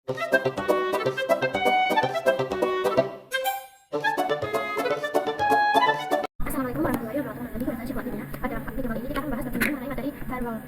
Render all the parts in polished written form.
Assalamualaikum warahmatullahi wabarakatuh. Jadi kita coba videonya. Pada video kali ini kita akan bahas tentang mengenai materi firewall.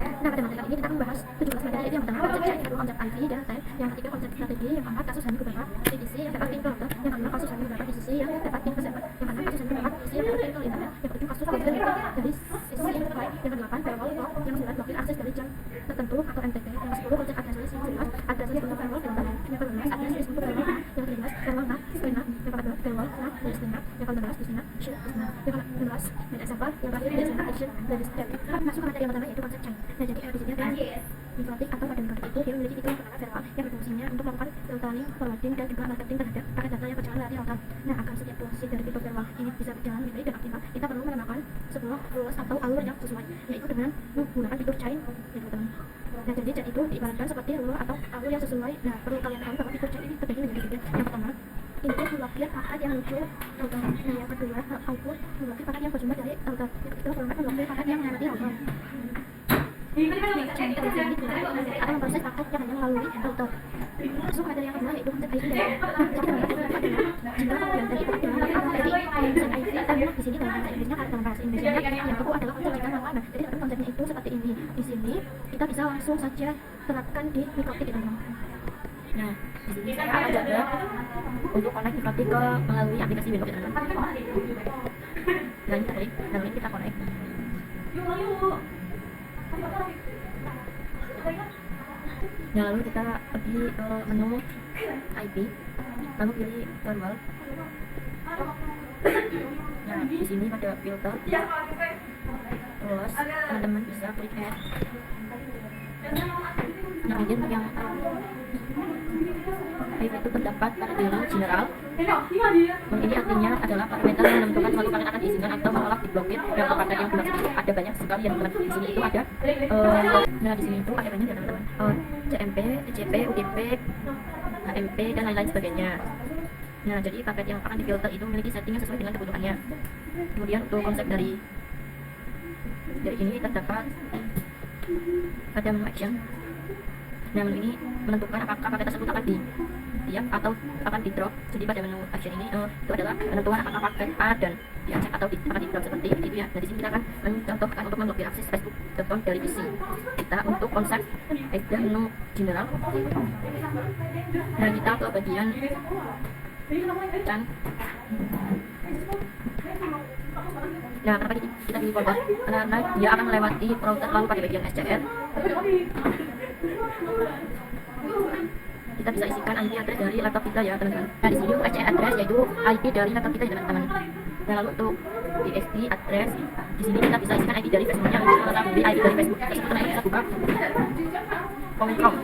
Nah, pada materi kali ini kita akan membahas 17 materi, yaitu yang pertama konsep chain, yang kedua konsep IP dan time, yang ketiga konsep strategi, yang keempat kasus hanya beberapa divisi yang dapat pin ke router, yang kelima kasus hanya beberapa divisi yang dapat pin ke server, yang keenam kasus hanya beberapa divisi yang dapat pin ke internet, yang ketujuh kasus kewajiban dari sisi internet, yang kedelapan firewall lock, yang sembilan blokir akses dari jam tertentu atau MTP, yang ke-10 konsep adresasi, yang ke-11 adresasi untuk firewall filter, yang ke-12 adresasi untuk firewall, yang ke-13 firewall NAT, screen NAT, yang ke-14 firewall NAT dari screen NAT, yang ke-15 di NAT, shield di NAT, yang ke-16 main example, yang terakhir di NAT action dari step. Masuk ke materi yang pertama yaitu konsep chain. Nah, jadi di sini ada mikrotik atau pada mikrotik itu dia memiliki fitur bernama firewall yang berfungsinya untuk melakukan filtering, forwarding, dan juga marketing terhadap paket data yang berjalan dari router. Nah, agar setiap fungsi dari fitur firewall ini bisa berjalan dengan baik dan optimal, kita perlu menambahkan sebuah rules atau alur yang sesuai, yaitu dengan menggunakan fitur chain, ya teman-teman. Nah, jadi chain itu diibaratkan seperti rule atau alur yang sesuai. Nah, perlu kalian tahu bahwa fitur chain ini terbagi menjadi tiga. Yang pertama, input memblokir paket yang muncul router. Nah, yang kedua, output memblokir paket yang bersumber dari router. Yang ketiga, format memblokir paket yang melewati router. Chain itu ini digunakan atau memproses paket yang hanya melalui router. Masuk materi yang kedua yaitu konsep IP. Nah, jadi teman-teman itu adalah jika penggunaan tadi itu adalah dari konsep IP. Di sini dalam bahasa Inggrisnya, dalam bahasa Indonesia yang kedua adalah konsep jika melawan. Nah, jadi konsepnya itu seperti ini. Di sini kita bisa langsung saja terapkan di mikrotik itu. Nah, di sini saya akan coba untuk connect mikrotik ke melalui aplikasi Windows, teman-teman. Nah, ini kita klik, lalu ini kita connect. Nah, lalu kita pergi ke menu IP, lalu pilih firewall. Nah, di sini pada filter rules, teman-teman bisa klik add. Nah, kemudian untuk yang IP itu terdapat pada menu general. Ini artinya adalah parameter yang menentukan suatu paket akan diizinkan atau menolak diblokir. Dan untuk paket yang dimaksud itu ada banyak sekali yang di sini itu ada. Nah, di sini itu ada banyak ya teman-teman. CMP, TCP, UDP, HMP dan lain-lain sebagainya. Nah, jadi paket yang akan difilter itu memiliki setting yang sesuai dengan kebutuhannya. Kemudian untuk konsep dari ini terdapat pada menu action. Nah, menu ini menentukan apakah paket tersebut akan diam atau akan di drop. Jadi pada menu action ini itu adalah penentuan apakah paket A dan diacak atau akan di drop seperti itu ya. Nah, di sini kita akan mencontohkan untuk memblokir akses Facebook dari PC kita untuk konsep ada menu general. Nah, kita ke bagian dan nah, kenapa kita pilih folder? Karena dia akan melewati router lalu pada bagian SCR. Kita bisa isikan IP address dari laptop kita ya teman-teman. Nah, di sini untuk SCR address yaitu IP dari laptop kita ya teman-teman. Nah, lalu untuk DSP address di sini kita bisa isikan IP dari Facebooknya untuk mengetahui IP dari Facebook tersebut. Nah, kita buka com.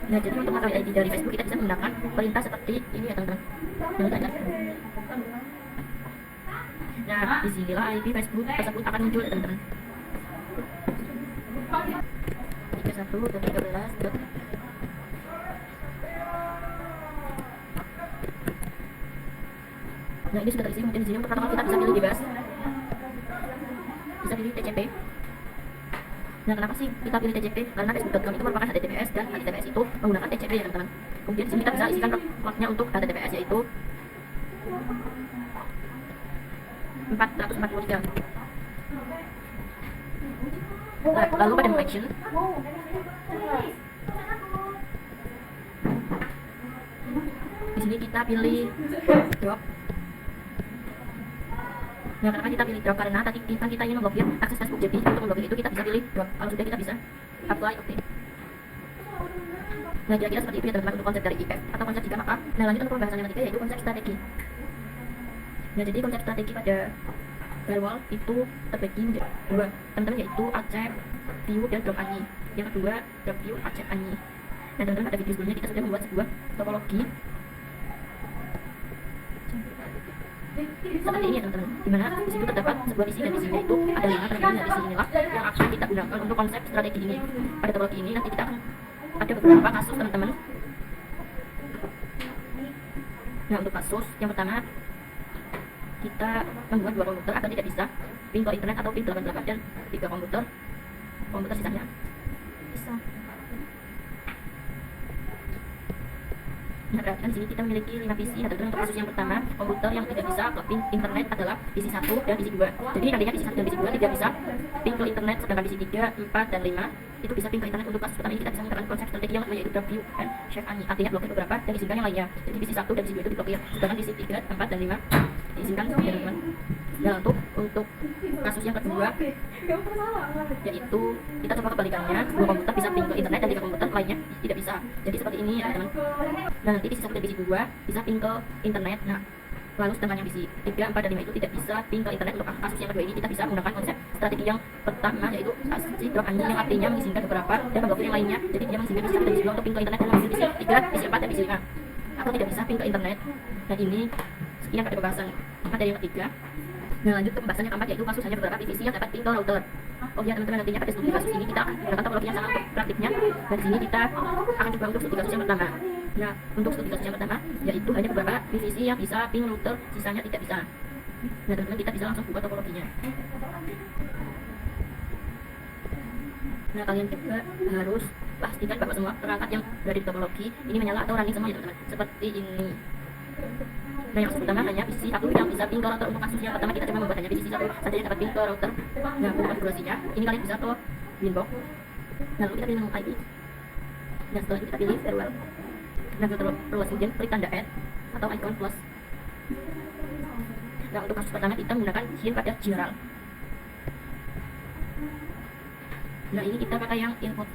Nah, jadi untuk mengetahui ID dari Facebook kita bisa menggunakan perintah seperti ini ya teman-teman. Nah, disinilah IP Facebook tersebut akan muncul ya teman-teman. 31.13. Nah, ini sudah terisi. Mungkin di sini untuk protokol kita bisa pilih bebas, bisa pilih TCP. Nah, kenapa sih kita pilih TCP? Karena Facebook.com itu merupakan HTTPS dan HTTPS itu menggunakan TCP ya teman-teman. Kemudian di sini kita bisa isikan portnya untuk HTTPS yaitu 443. Nah, lalu pada menu action di sini kita pilih drop. Nah, kenapa kita pilih drop? Karena tadi kita ingin memblokir akses Facebook, jadi untuk memblokir itu kita bisa pilih drop. Kalau sudah kita bisa apply, oke. Nah, kira-kira seperti itu ya teman-teman untuk konsep dari IP atau konsep jika maka. Nah, lanjut untuk pembahasan yang ketiga yaitu konsep strategi. Nah, jadi konsep strategi pada firewall itu terbagi menjadi dua teman-teman, yaitu accept, view, dan drop ANI. Yang kedua drop view, accept ANI. Nah, teman-teman pada video sebelumnya kita sudah membuat sebuah topologi seperti ini ya teman-teman, dimana di situ terdapat sebuah PC dan di sini itu ada 5 terminal Nah, untuk konsep strategi ini, pada topologi ini nanti kita akan ada beberapa kasus teman-teman. Nah, untuk kasus yang pertama, kita membuat 2 komputer agar tidak bisa ping ke internet atau ping 88 dan 3 komputer sisanya bisa. Nah, perhatikan di sini kita memiliki 5 PC. Nah, tentu untuk kasus yang pertama, komputer yang tidak bisa ke ping internet adalah PC 1 dan PC 2. Jadi nantinya PC 1 dan PC 2 tidak bisa ping ke internet, sedangkan PC 3, 4, dan 5 itu bisa ping ke internet. Untuk kasus pertama ini kita bisa menggunakan konsep strategi yang kedua, yaitu WN/Ani, artinya blokir beberapa dan izinkan yang lainnya. Jadi PC 1 dan PC 2 itu diblokir, sedangkan PC 3, 4, dan 5 diizinkan, ya teman-teman. Nah, untuk kasus yang kedua, yaitu kita coba kebalikannya, 2 komputer bisa ping ke internet dan 3 komputer lainnya tidak bisa. Jadi seperti ini ya teman. Nah, nanti PC 1 dan PC 2 bisa ping ke internet. Nah, lalu sedangkan yang PC 3, 4, dan 5 itu tidak bisa ping ke internet. Untuk kasus yang kedua ini kita bisa menggunakan konsep strategi yang pertama, yaitu ASIC drop Ani, yang artinya mengizinkan beberapa dan memblokir yang lainnya. Jadi dia mengizinkan PC 1 dan PC 2 untuk ping ke internet dan mengizinkan PC 3, PC 4, dan PC 5 atau tidak bisa ping ke internet. Nah, ini sekian pada pembahasan materi yang ketiga. Nah, lanjut ke pembahasan yang keempat, yaitu kasus hanya beberapa PVC yang dapat ping ke router. Oh ya teman-teman, nantinya pada studi kasus ini kita akan menggunakan topologi yang sama untuk praktiknya. Dan di sini kita akan coba untuk studi kasus yang pertama. Nah, untuk studi kasus yang pertama, yaitu hanya beberapa PVC yang bisa ping router, sisanya tidak bisa. Nah, teman-teman, kita bisa langsung buat topologinya. Nah, kalian juga harus pastikan bahwa semua perangkat yang berada di topologi ini menyala atau running semua ya teman-teman. Seperti ini. Nah, yang pertama hanya PC 1 yang bisa ping ke router. Untuk kasus yang pertama kita coba membuat hanya PC 1 saja yang dapat ping ke router. Nah, untuk konfigurasinya ini kalian bisa ke Winbox. Nah, lalu kita pilih menu IP. Nah, setelah itu kita pilih firewall. Nah, terus kemudian klik tanda add atau icon plus. Nah, untuk kasus pertama kita menggunakan here pada general. Nah, ini kita pakai yang input.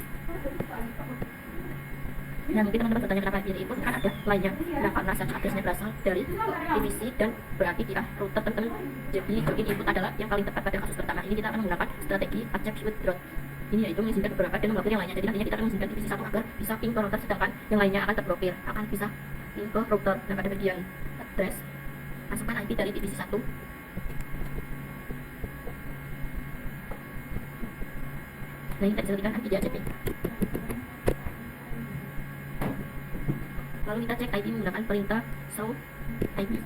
Nah, mungkin teman-teman bertanya kenapa pilih input, kan ada lainnya. Nah, karena saja addressnya berasal dari PVC dan berarti kita router teman-teman. Jadi login input adalah yang paling tepat pada kasus pertama. Ini kita akan menggunakan strategi accept withdraw. Ini yaitu mengizinkan beberapa dan memblokir yang lainnya. Jadi nantinya kita akan mengizinkan PVC 1 agar bisa ping ke router, sedangkan yang lainnya akan terblokir, akan bisa ping ke router. Dan pada bagian address, masukkan IP dari PVC 1. Nah, ini kita bisa berikan IP di ACP. Lalu kita cek IP menggunakan perintah show IP.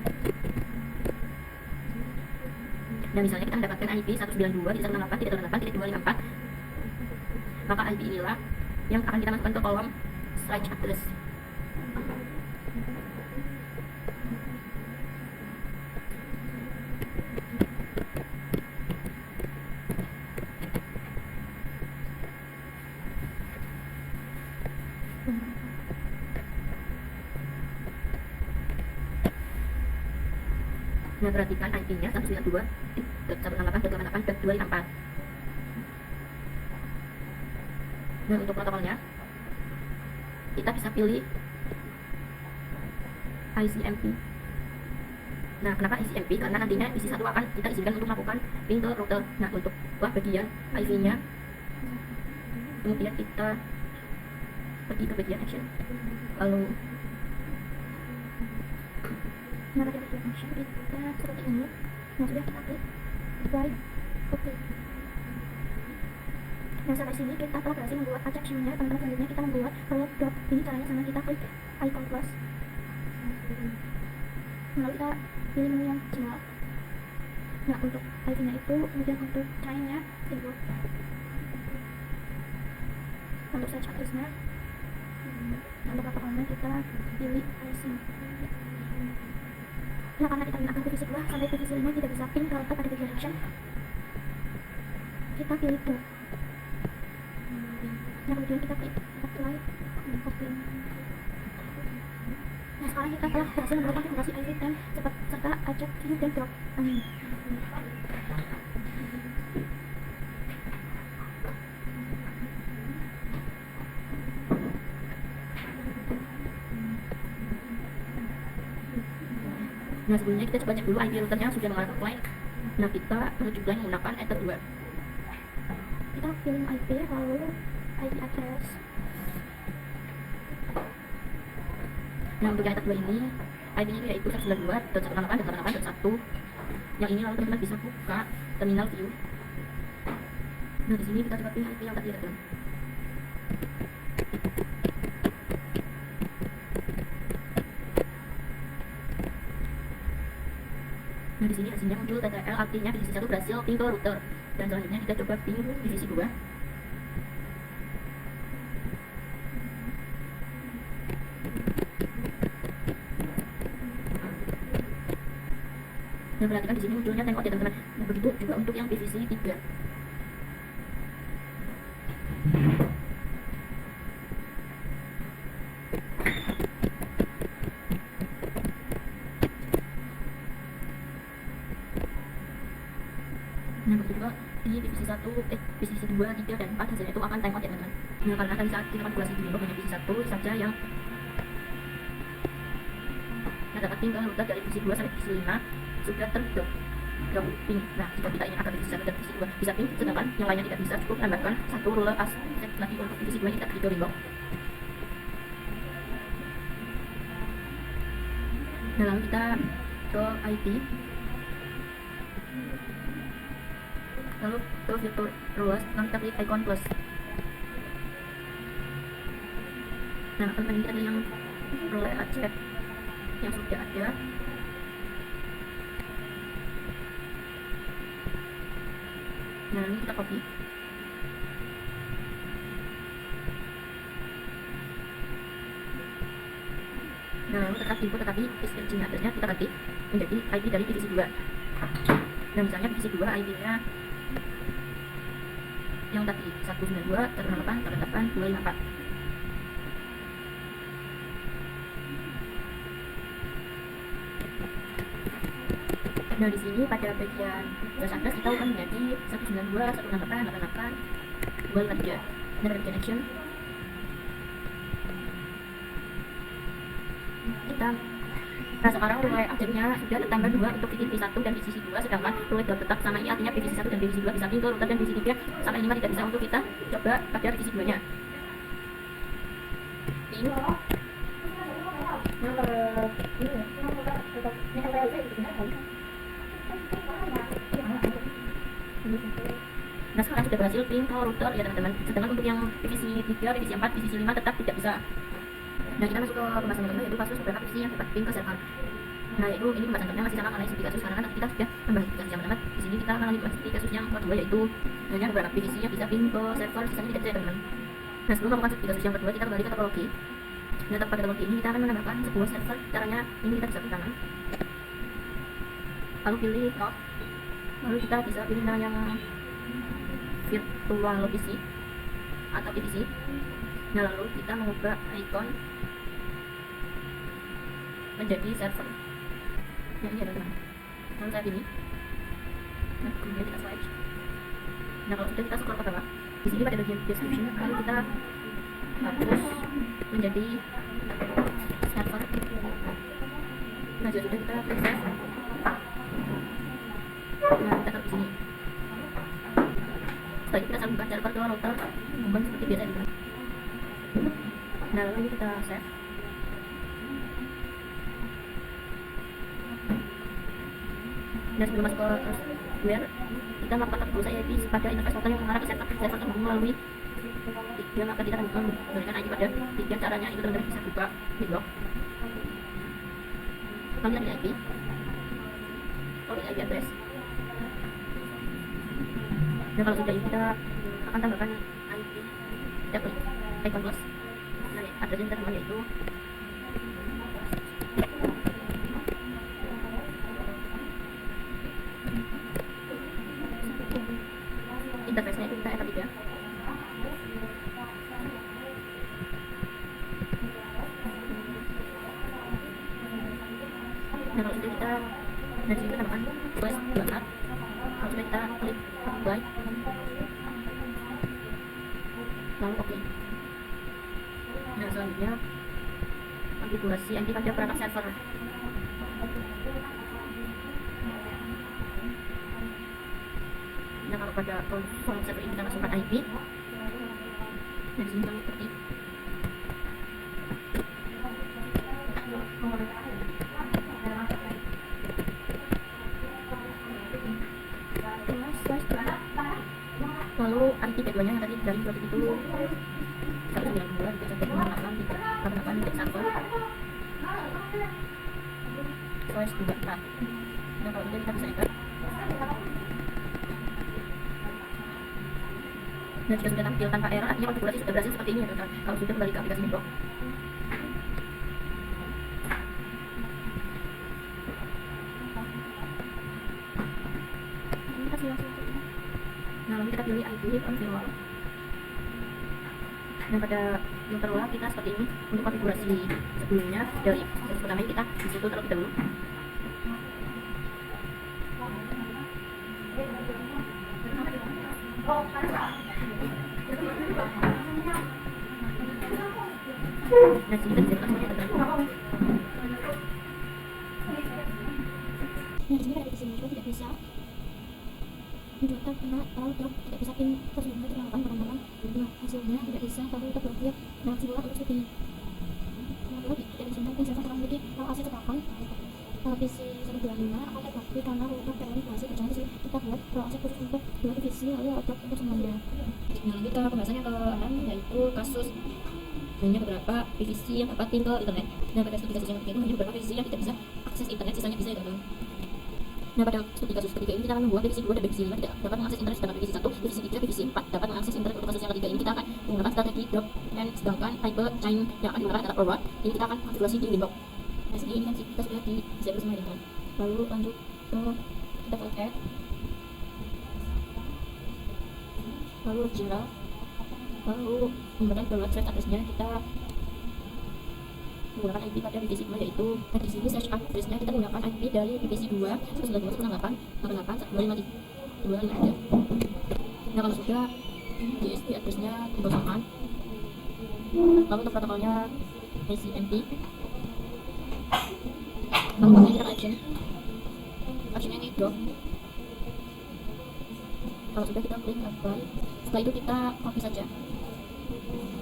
Nah, misalnya kita mendapatkan IP 192.168.254, maka IP inilah yang akan kita masukkan ke kolom slide address. Nah, perhatikan IP-nya 192.168.254. Nah, untuk protokolnya kita bisa pilih ICMP. Nah, kenapa ICMP? Karena nantinya PC 1 akan kita izinkan untuk melakukan ping ke router. Nah, untuk bagian IV-nya, kemudian kita pergi ke bagian action, lalu Nah, pada bagian action kita seperti ini. Nah, sudah kita klik apply. Oke. Nah, sampai sini kita telah berhasil membuat acception-nya. Teman-teman, selanjutnya kita membuat roll drop. Ini caranya sama, kita klik icon plus. Lalu kita pilih menu yang general. Nah, untuk IP-nya itu, kemudian untuk chain-nya single. Untuk search address-nya, untuk protokolnya kita pilih IC. Nah, karena kita menggunakan PVC 2 sampai PVC 5 tidak bisa ping ke router pada bagian action, kita pilih drop. Nah, kemudian kita klik apply. Oke. Nah, sekarang kita telah berhasil membuat konfigurasi IV dan serta accept view dan drop. Amin. Nah, sebelumnya kita coba cek dulu IP routernya sudah mengarah ke client. Nah, kita menuju client menggunakan enter 2. Kita pilih IP, lalu IP address. Nah, untuk yang enter 2 ini IP-nya itu yaitu 192.168.168.1. Yang ini lalu teman-teman bisa buka terminal view. Nah, di sini kita coba pilih IP yang tadi ya teman. Nah, di sini hasilnya muncul TTL, artinya divisi 1 berhasil ping ke router. Dan selanjutnya kita coba ping divisi 2. Dan perhatikan di sini munculnya tengok ya teman-teman. Nah, begitu juga untuk yang divisi 3. Nah, begitu juga di divisi 1, divisi 2, 3, dan 4 hasilnya itu akan tengok ya teman-teman. Nah, karena tadi saat kita manipulasi dulu hanya divisi 1 saja yang dapat ping ke router dari divisi 2 sampai divisi 5 sudah terdrop ping. Nah, jika kita ingin agar divisi 1 dan divisi 2 bisa ping, sedangkan yang lainnya tidak bisa, cukup tambahkan satu rule aspek lagi untuk divisi 2 yang tidak begitu ringan. Nah, lalu kita ke IP, lalu ke fitur rules, lalu kita klik icon plus. Nah, teman-teman, ini ada yang rule aspek yang sudah ada. Nah, ini kita copy. Nah, lalu tetap input, tetapi description address-nya kita ganti menjadi IP dari divisi 2. Nah, misalnya divisi 2 IP-nya yang tadi 192.168.254. Nah, di sini pada bagian flash address kita akan menjadi 192.168.88.253. Nah, pada bagian action kita, nah sekarang rule akhirnya sudah tertambah 2 untuk divisi 1 dan divisi 2, sedangkan rule drop tetap sama ini, artinya divisi 1 dan divisi 2 bisa ping ke router dan divisi 3 sampai 5 tidak bisa. Untuk kita coba pada divisi 2 nya ping. Nah, sekarang sudah berhasil ping ke router ya teman-teman, sedangkan untuk yang divisi 3, divisi 4, divisi 5 tetap tidak bisa. Nah, kita masuk ke pembahasan yang kedua, yaitu kasus beberapa divisi yang dapat ping ke server. Nah, itu ini pembahasan contohnya masih sama mengenai studi kasus, karena kan kita sudah membahas studi kasus yang pertama. Di sini kita akan lanjut studi kasus yang kedua, yaitu hanya beberapa divisi yang bisa ping ke server, sisanya tidak bisa ya teman-teman. Nah, sebelum melakukan studi kasus yang kedua, kita kembali ke topologi. Nah, pada topologi ini kita akan menambahkan sebuah server. Caranya ini kita bisa pilih kanan, lalu pilih route, lalu kita bisa pilih nama yang virtual PC atau PVC. Nah, lalu kita mengubah icon menjadi server. Nah, ini ya teman-teman. Lalu saya pilih. Nah, kemudian kita switch. Nah, kalau sudah kita scroll ke bawah. Di sini pada bagian description, lalu kita hapus menjadi server. Nah, sudah kita klik save. Nah, kita taruh di sini. Setelah itu kita sambungkan server ke router, bukan seperti biasa gitu. Nah, lalu ini kita save. Dan sebelum masuk ke software, kita melakukan tab dulu yaitu pada interface portal yang mengarah ke server terhubung melalui 3, maka kita akan memberikan ID pada 3 caranya. Itu teman-teman bisa buka di blog, lalu kita pilih IP, lalu pilih IP address. Dan kalau sudah ini kita akan tambahkan IP, kita klik icon plus. Nah, address yang kita tambahkan yaitu interface-nya itu kita enter 3. Nah, kalau sudah kita dari sini kita tambahkan request 24. Kalau sudah kita klik apply, lalu oke. Nah, selanjutnya konfigurasi IP pada perangkat server. Nah, kalau pada phone server ini kita masukkan IP. Nah, di sini kami ketik Lalu IP kedua-nya yang tadi dari 27 192 sampai 58 titik 1 /24. Nah kalau udah kita bisa enter. Dan jika sudah tampil tanpa error, artinya konfigurasi sudah berhasil seperti ini ya teman-teman. Kalau sudah, kembali ke aplikasi Nipro. Nah lalu kita pilih IP on firewall. Dan pada yang terluar kita seperti ini untuk konfigurasi sebelumnya dari proses pertama ini kita disitu terlebih dahulu. Nah sini kita bisa semuanya teman-teman. Nah, di sini pada divisi Nitro tidak bisa menjualkan karena kalau tidak bisa pin tersebut terlalu teman-teman. Nah, hasilnya tidak bisa kalau terblokir. Nah, simulasi untuk seperti lalu tidak bisa pin server terlalu tinggi. Kalau AC terpakai divisi 125 akan terblokir karena router termanipulasi berjalan di sini. Kita buat AC khusus untuk dua divisi lalu outdoor untuk semuanya. Nah lanjut ke pembahasannya ke-6 yaitu kasus hanya beberapa divisi yang dapat pin ke internet. Nah pada studi kasus yang ketiga itu hanya beberapa divisi yang tidak bisa akses internet, sisanya bisa ya teman-teman. Nah pada studi kasus ketiga ini kita akan membuat divisi 2 dan divisi 5 tidak dapat mengakses internet, sedangkan divisi 1, divisi 3, divisi 4 dapat mengakses internet. Untuk kasus yang ketiga ini kita akan menggunakan strategi drop and, sedangkan type chain yang akan digunakan adalah forward. Ini kita akan konfigurasi di Windows. Nah sini ini kan kita sudah disable semua ya teman. Lalu lanjut ke kita ke add, lalu general, lalu menggunakan forward slash addressnya kita menggunakan IP pada divisi 2 yaitu di sini search addressnya kita menggunakan IP dari divisi 2 192.168.88.253. Nah kalau sudah DSP addressnya dikosongkan, lalu untuk protokolnya ICMP, lalu kemudian kita actionnya ini drop. Kalau sudah kita klik apply, setelah itu kita copy saja.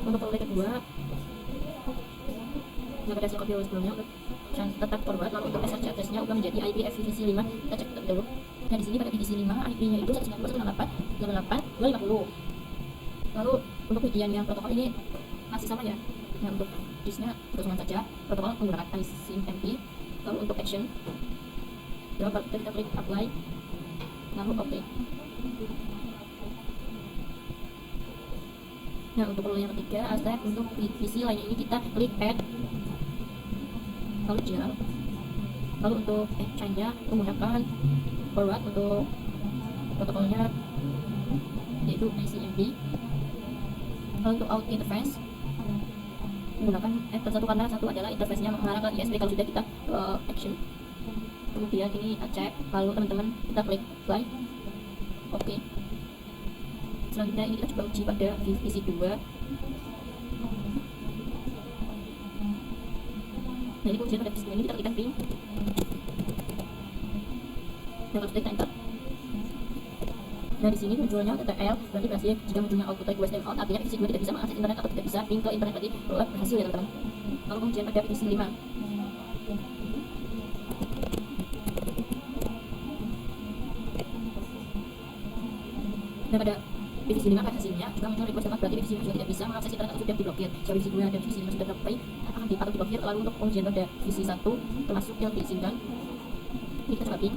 Untuk prolog kedua, nah pada hasil copy sebelumnya untuk tetap forward, lalu untuk search addressnya ubah menjadi IP divisi 5. Kita cek terlebih dahulu. Nah di sini pada divisi 5 IP-nya itu 192.168.88.250. Lalu untuk ujiannya protokol ini masih sama ya. Nah untuk disknya kosongan saja, protokol menggunakan ICMP. Lalu untuk action, kita klik apply, lalu OK. Nah untuk perlu yang ketiga, step untuk divisi lainnya ini kita klik add, lalu jar, lalu untuk chain-nya menggunakan forward, untuk protokolnya yaitu ICMP. Lalu untuk out interface menggunakan satu karena satu adalah interface-nya mengarah ke ISP. Kalau sudah kita action, kemudian ini cek, lalu teman-teman kita klik apply, oke. Selanjutnya ini kita coba uji pada divisi 2. Nah ini ujian pada divisi 2 ini kita klikkan pin. Dan kalau sudah kita enter, nah di sini munculnya TTL berarti berhasil. Jika munculnya output type west out, artinya divisi 2 tidak bisa mengakses internet atau tidak bisa ping ke internet, berarti berhasil ya teman-teman. Lalu kemudian pada divisi 5, dan pada divisi 5 pada hasilnya juga muncul request dapat, berarti divisi 5 juga tidak bisa mengakses internet atau sudah diblokir. Jika divisi 2 dan divisi 5 sudah tercapai akan atau diblokir. Lalu untuk pengujian pada divisi 1 termasuk yang diizinkan, ini kita coba pin,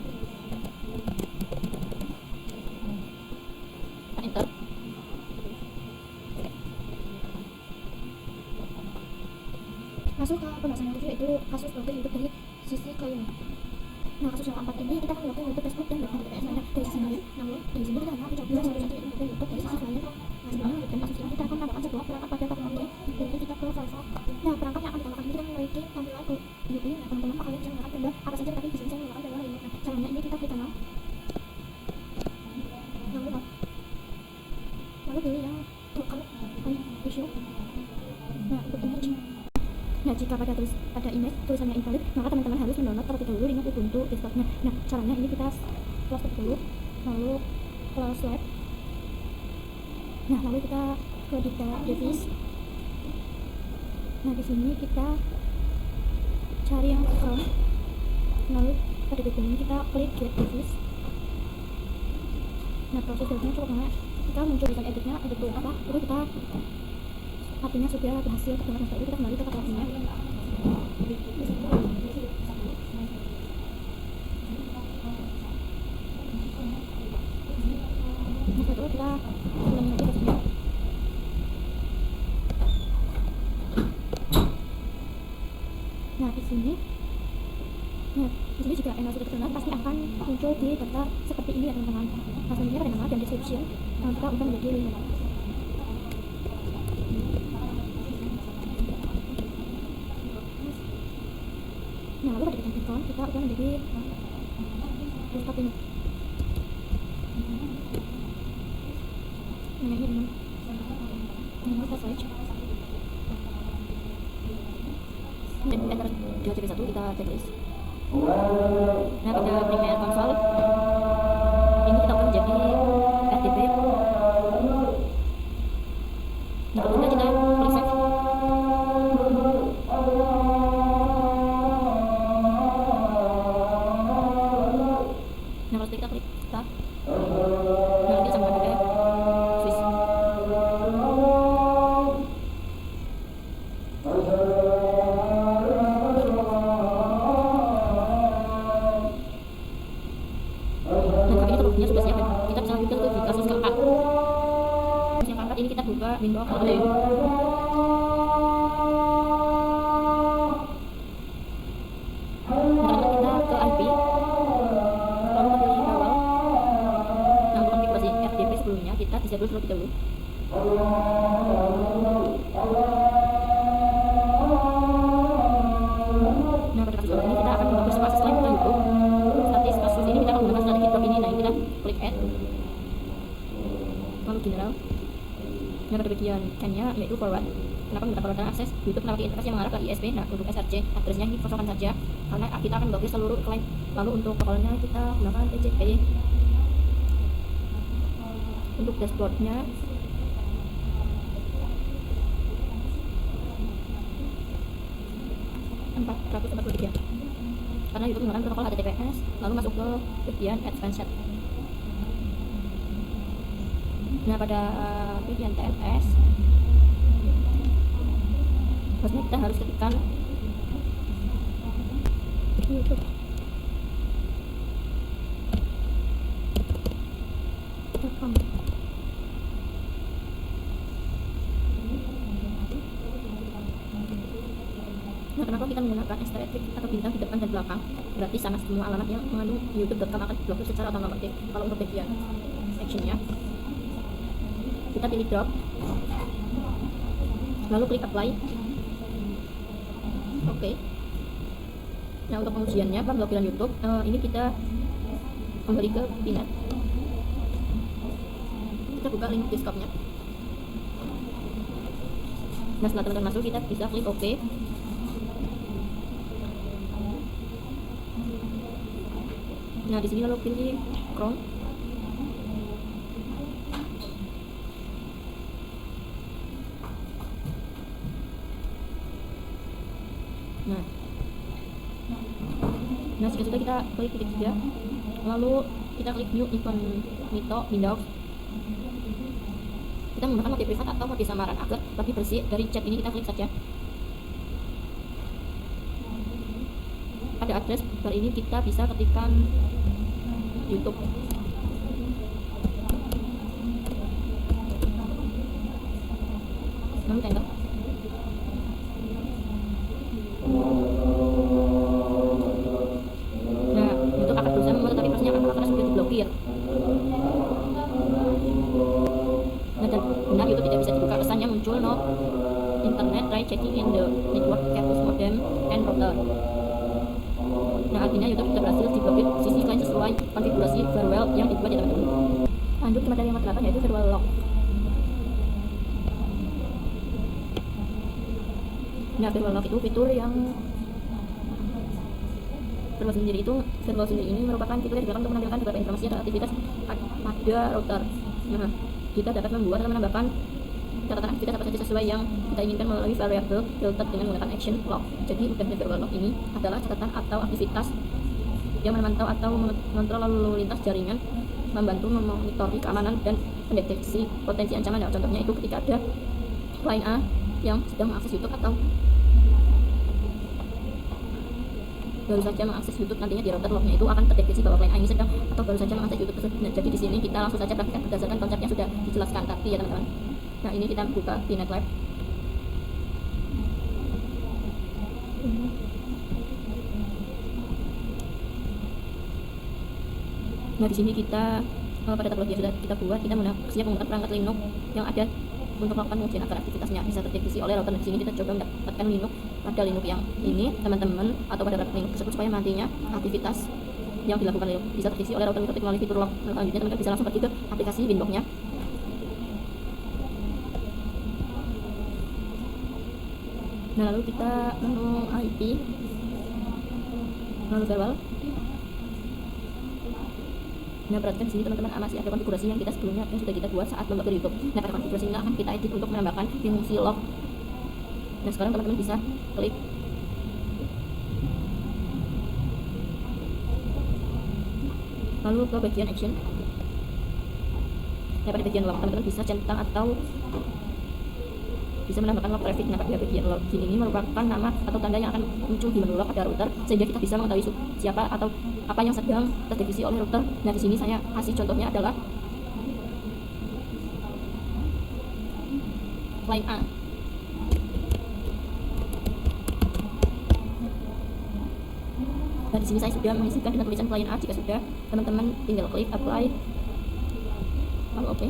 enter. Masuk ke pembahasan yang kedua yaitu kasus blokir YouTube dari sisi klien. Nah kasus yang keempat ini kita akan blokir YouTube, Facebook dan bahkan TPS lainnya dari sisi klien. Namun di sini kita hanya mencoba satu yaitu blokir YouTube dari sisi klien. Nah sebelum melanjutkan kasus ini kita akan menambahkan sebuah perangkat pada teknologi yaitu kita ke Firefox. Nah perangkat yang akan ditambahkan ini kita memiliki tampilan ke YouTube. Nah teman-teman kalian bisa menggunakan gambar apa saja, tapi di sini saya menggunakan gambar remote. Nah caranya ini kita klik kanan, lalu pilih yang local issue. Nah untuk image, nah jika pada image tulisannya invalid, maka teman-teman harus mendownload terlebih dahulu link Ubuntu desktopnya. Nah caranya ini kita close dulu, lalu close web. Nah lalu kita ke detail device. Nah di sini kita cari yang from, lalu pada bagian ini kita klik get device. Nah proses dulunya cukup lama, Jika muncul desain editnya betul apa, itu kita artinya sudah berhasil terdengar. Setelah itu kita kembali ke kata artinya. Setelah itu kita ulangi lagi prosesnya. Nah di sini jika email sudah terkenal pasti akan muncul di daftar seperti ini ya teman-teman. Selanjutnya pada nama dan description kita ubah menjadi 5. Nah lalu pada bidang icon kita ubah menjadi desktop ini. Namanya ini. Ini kita search. Dan enter di HTTP 1 kita checklist. Nah pada Premiere Console ini kita ubah menjadi RTP. Nah kemudian kita klik save. Nah kalau kita klik start, nah kita sama pakai Swiss. Sudah siap ya. Kita bisa lanjutkan ke kasus keempat. Kasus yang keempat ini kita buka Windows Play. Nah, kita ke IP, lalu pilih awal. Nah, untuk konfigurasi FTP sebelumnya kita disable terlebih dahulu. Nah, pada kasus ini kita akan membuat sebuah akses lain ke YouTube. Statis kasus ini kita akan menggunakan strategi drop ini. Nah, ini kita klik add, lalu general. Nah, pada bagian nya yaitu forward. Kenapa menggunakan forward dan akses YouTube melewati interface yang mengarah ke ISP. Nah, untuk SRC addressnya ini kosongkan saja karena kita akan blokir seluruh klaim. Lalu untuk protokolnya kita gunakan TCP. Untuk dashboardnya (443) karena YouTube menggunakan protokol HTTPS. Lalu masuk ke bagian advanced. Nah pada bagian TLS maksudnya kita harus ketikkan YouTube. Nah, kenapa kita menggunakan asterisk atau bintang di depan dan belakang? Berarti sama semua alamat yang mengandung youtube.com akan diblokir secara otomatis. Kalau untuk bagian sectionnya, kita pilih drop, lalu klik apply. Oke. Nah, untuk pengujiannya pemblokiran YouTube, ini kita kembali ke Pinet. Kita buka link desktopnya. Nah, setelah teman-teman masuk, kita bisa klik OK. Nah, di sini lalu pilih Chrome. Nah, jika sudah kita klik titik 3, lalu kita klik new icon Windows. Kita menggunakan mode privat atau mode samaran agar lebih bersih. Dari chat ini kita klik saja. Pada address bar ini kita bisa ketikkan YouTube. Lalu enter. Nah, YouTube akan berusaha membuat tetapi prosesnya akan sudah diblokir. Nah, dan benar YouTube tidak bisa dibuka. Pesannya muncul no internet, try checking in the network campus modem and router. Nah, artinya YouTube sudah berhasil diblokir sisi klien sesuai konfigurasi firewall yang dibuat di teman-teman. Lanjut ke materi yang ke-8 yaitu firewall lock. Nah, firewall lock itu fitur yang firewall sendiri ini merupakan fitur yang digunakan untuk menampilkan beberapa informasi atau aktivitas pada router. Nah, kita dapat membuat atau menambahkan catatan aktivitas apa saja sesuai yang kita inginkan melalui variable filter dengan menggunakan action log. Jadi udahnya firewall log ini adalah catatan atau aktivitas yang memantau atau mengontrol lalu lintas jaringan, membantu memonitori keamanan dan mendeteksi potensi ancaman. Nah, contohnya itu ketika ada klien A yang sedang mengakses YouTube atau baru saja mengakses YouTube, nantinya di router lognya itu akan terdeteksi bahwa klien A ini sedang atau baru saja mengakses YouTube tersebut. Nah, jadi di sini kita langsung saja praktikkan berdasarkan konsep yang sudah dijelaskan tadi ya teman-teman. Nah, ini kita buka di NetLab. Nah, di sini kita pada topologi yang sudah kita buat, kita siap menggunakan perangkat Linux yang ada untuk melakukan pengujian agar aktivitasnya bisa terdeteksi oleh router. Di sini kita coba mendapatkan Linux pada Linux yang ini teman-teman, atau pada Linux tersebut, supaya nantinya aktivitas yang dilakukan Linux bisa terdeteksi oleh router ketik melalui fitur log. Selanjutnya teman-teman bisa langsung pergi ke aplikasi Winbox-nya. Nah, lalu kita menu IP, lalu firewall. Nah, perhatikan di sini teman-teman, masih ada konfigurasi yang sebelumnya yang sudah kita buat saat membuat YouTube. Nah, pada konfigurasi ini akan kita edit untuk menambahkan fungsi log. Nah, sekarang teman-teman bisa klik lalu ke bagian action. Nah, pada bagian log teman-teman bisa centang atau bisa menambahkan log traffic. Nah, pada bagian login ini merupakan nama atau tanda yang akan muncul di menu log pada router, sehingga kita bisa mengetahui siapa atau apa yang sedang terdeteksi oleh router. Nah, di sini saya kasih contohnya adalah klien A. Nah, di sini saya sudah mengisikan dengan tulisan klien A. Jika sudah, teman-teman tinggal klik apply, lalu oke.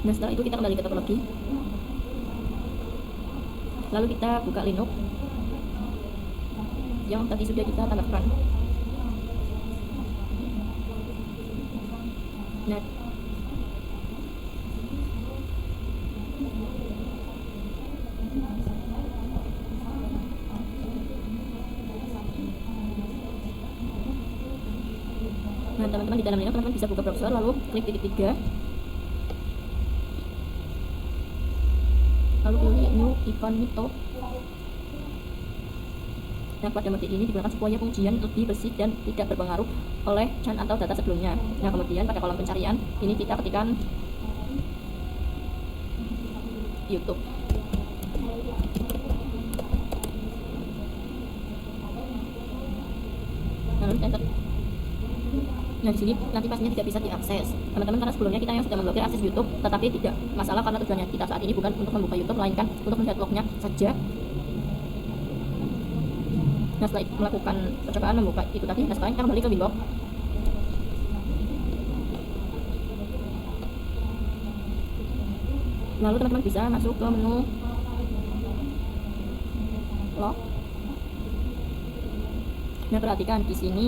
Nah, setelah itu kita kembali ke topologi, lalu kita buka Linux yang tadi sudah kita tambahkan. Nah, teman-teman di dalam Linux teman-teman bisa buka browser, lalu klik titik 3, lalu pilih new incognito. Nah, pada mode ini digunakan supaya pengujian lebih bersih dan tidak berpengaruh oleh CHAN atau data sebelumnya. Nah, kemudian pada kolom pencarian ini kita ketikkan YouTube. Lalu enter. Nah, di sini nanti pastinya tidak bisa diakses teman-teman, karena sebelumnya kita yang sudah memblokir akses YouTube, tetapi tidak masalah karena tujuannya kita saat ini bukan untuk membuka YouTube, melainkan untuk melihat lognya saja. Nah, setelah melakukan percobaan membuka itu tadi, nah sekarang kita kembali ke Winbox. Lalu teman-teman bisa masuk ke menu log. Nah, perhatikan di sini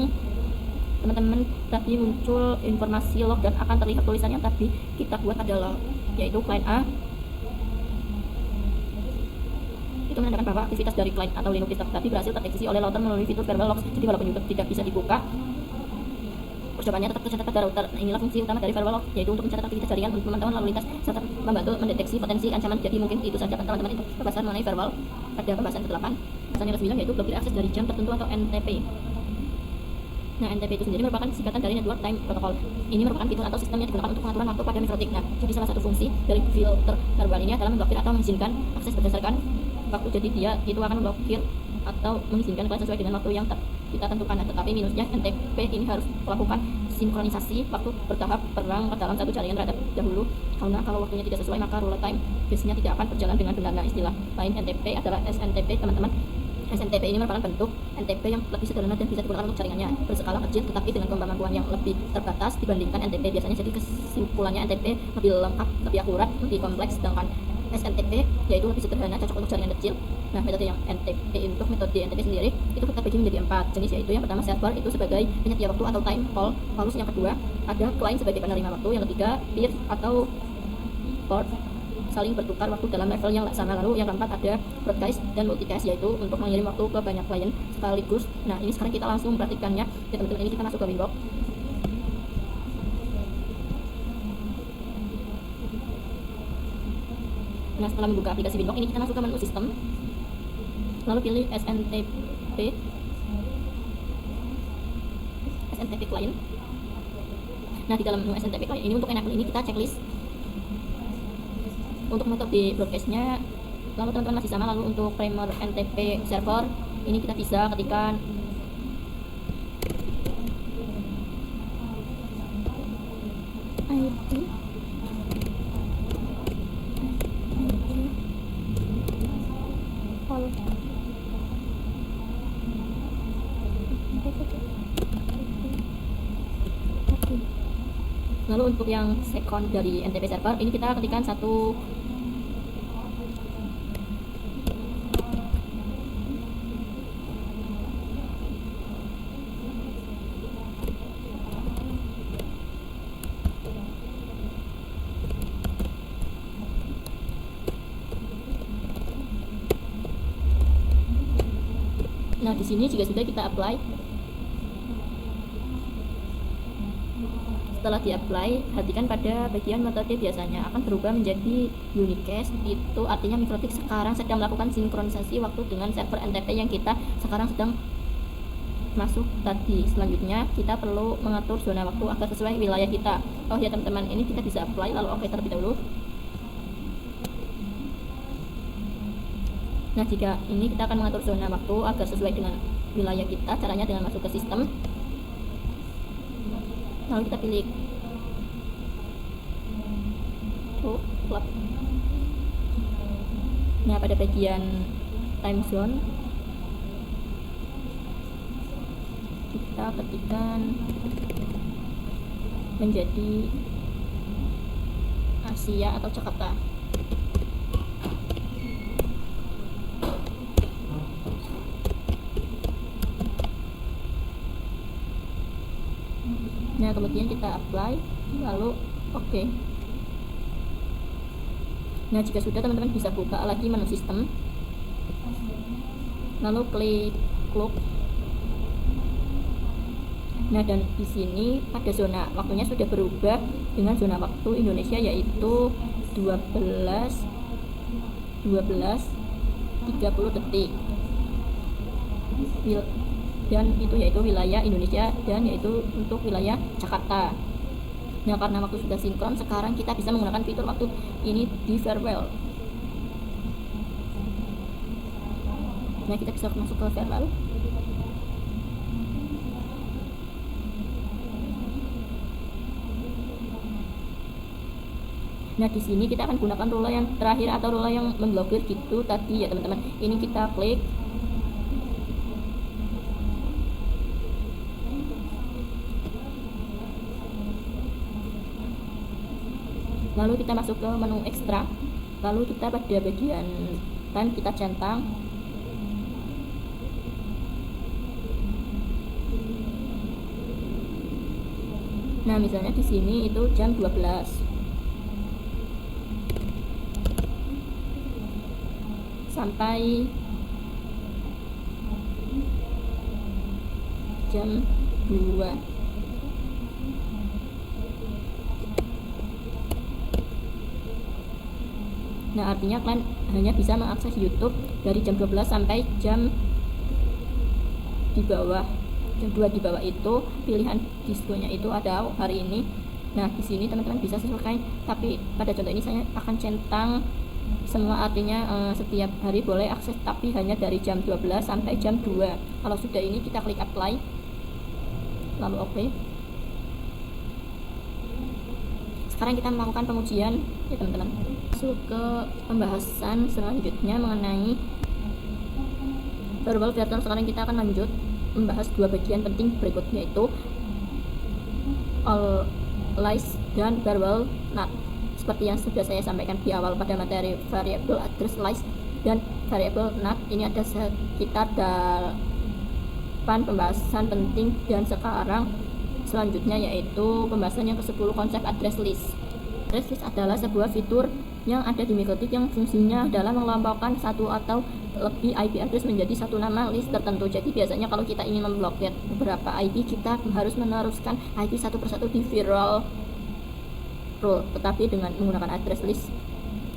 teman-teman, tadi muncul informasi log dan akan terlihat tulisan yang tadi kita buat adalah yaitu klien A. Itu menandakan bahwa aktivitas dari klien atau Linux system tadi berhasil terdeteksi oleh router melalui fitur firewall logs. Jadi walaupun YouTube tidak bisa dibuka, percobaannya tetap tercatat pada router. Nah, inilah fungsi utama dari firewall log, yaitu untuk mencatat aktivitas jaringan, untuk pemantauan lalu lintas, serta membantu mendeteksi potensi ancaman. Jadi mungkin itu saja teman-teman itu pembahasan mengenai firewall pada pembahasan ke-8. Misalnya ke-9 yaitu blokir akses dari jam tertentu atau NTP. Nah, NTP itu sendiri merupakan singkatan dari Network Time Protocol. Ini merupakan fitur atau sistem yang digunakan untuk pengaturan waktu pada mikrotik. Nah, jadi salah satu fungsi dari filter firewall ini adalah memblokir atau mengizinkan akses berdasarkan waktu. Jadi dia itu akan memblokir atau mengizinkan klien sesuai dengan waktu yang kita tentukan. Nah, tetapi minusnya NTP ini harus melakukan sinkronisasi waktu bertahap perang ke dalam satu jaringan terhadap dahulu, karena kalau waktunya tidak sesuai maka roulette time biasanya tidak akan berjalan dengan benar. Nah, istilah lain NTP adalah SNTP teman-teman. SNTP ini merupakan bentuk NTP yang lebih sederhana dan bisa digunakan untuk jaringannya berskala kecil, tetapi dengan kemampuan yang lebih terbatas dibandingkan NTP biasanya. Jadi kesimpulannya NTP lebih lengkap, lebih akurat, lebih kompleks, sedangkan SNTP yaitu lebih sederhana, cocok untuk jaringan kecil. Nah, metode yang NTP untuk metode NTP sendiri itu kita bagi menjadi 4 jenis, yaitu yang pertama server itu sebagai penyedia waktu atau time call, lalu yang kedua ada client sebagai penerima waktu, yang ketiga peer atau port saling bertukar waktu dalam level yang sama, lalu yang keempat ada broadcast dan multicast yaitu untuk mengirim waktu ke banyak klien sekaligus. Nah, ini sekarang kita langsung praktikannya ya teman-teman. Ini kita masuk ke Winbox. Nah, setelah membuka aplikasi Winbox ini kita masuk ke menu sistem, lalu pilih SNTP client. Nah, di dalam menu SNTP ini untuk enable ini kita checklist untuk metode broadcastnya. Lalu teman-teman masih sama, lalu untuk primer NTP server ini kita bisa ketikkan IP all. Lalu untuk yang second dari NTP server ini kita ketikkan satu Nah, di sini juga sudah kita apply. Setelah di-apply, perhatikan pada bagian metode biasanya akan berubah menjadi unicast. Itu artinya Mikrotik sekarang sedang melakukan sinkronisasi waktu dengan server NTP yang kita sekarang sedang masuk tadi. Selanjutnya kita perlu mengatur zona waktu agar sesuai wilayah kita. Oh ya teman-teman, ini kita bisa apply lalu oke terlebih dahulu. Nah, jika ini kita akan mengatur zona waktu agar sesuai dengan wilayah kita. Caranya dengan masuk ke sistem, lalu kita pilih clock. Nah, pada bagian time zone kita ketikkan menjadi Asia atau Jakarta. Nah, kemudian kita apply lalu oke. Nah, jika sudah, teman-teman bisa buka lagi menu sistem lalu klik clock. Nah, dan di sini pada zona waktunya sudah berubah dengan zona waktu Indonesia, yaitu 12:30 detik. Dan itu yaitu wilayah Indonesia dan yaitu untuk wilayah Jakarta. Nah, karena waktu sudah sinkron, sekarang kita bisa menggunakan fitur waktu ini di Farewell. Nah, kita bisa masuk ke Farewell. Nah, di sini kita akan gunakan rola yang terakhir atau rola yang memblokir gitu tadi ya teman-teman. Ini kita klik. Lalu kita masuk ke menu ekstra. Lalu kita pada bagian time kita centang. Nah, misalnya di sini itu jam 12. Sampai jam 2. Nah, artinya kalian hanya bisa mengakses YouTube dari jam 12 sampai jam di bawah. Jam 2 di bawah itu pilihan diskonya itu ada hari ini. Nah, di sini teman-teman bisa sesuaikan, tapi pada contoh ini saya akan centang semua, artinya setiap hari boleh akses, tapi hanya dari jam 12 sampai jam 2. Kalau sudah ini kita klik apply lalu oke. Sekarang kita melakukan pengujian ya teman-teman. Masuk ke pembahasan selanjutnya mengenai verbal pattern. Sekarang kita akan lanjut membahas dua bagian penting berikutnya, yaitu all list dan verbal not. Seperti yang sudah saya sampaikan di awal pada materi variable address list dan variable not, ini ada sekitar 8 pembahasan penting, dan sekarang selanjutnya yaitu pembahasan yang ke-10, konsep address list. Address list adalah sebuah fitur yang ada di Mikrotik yang fungsinya adalah mengelompokkan satu atau lebih IP address menjadi satu nama list tertentu. Jadi biasanya kalau kita ingin memblokir beberapa IP, kita harus meneruskan IP satu persatu di viral rule. Tetapi dengan menggunakan address list,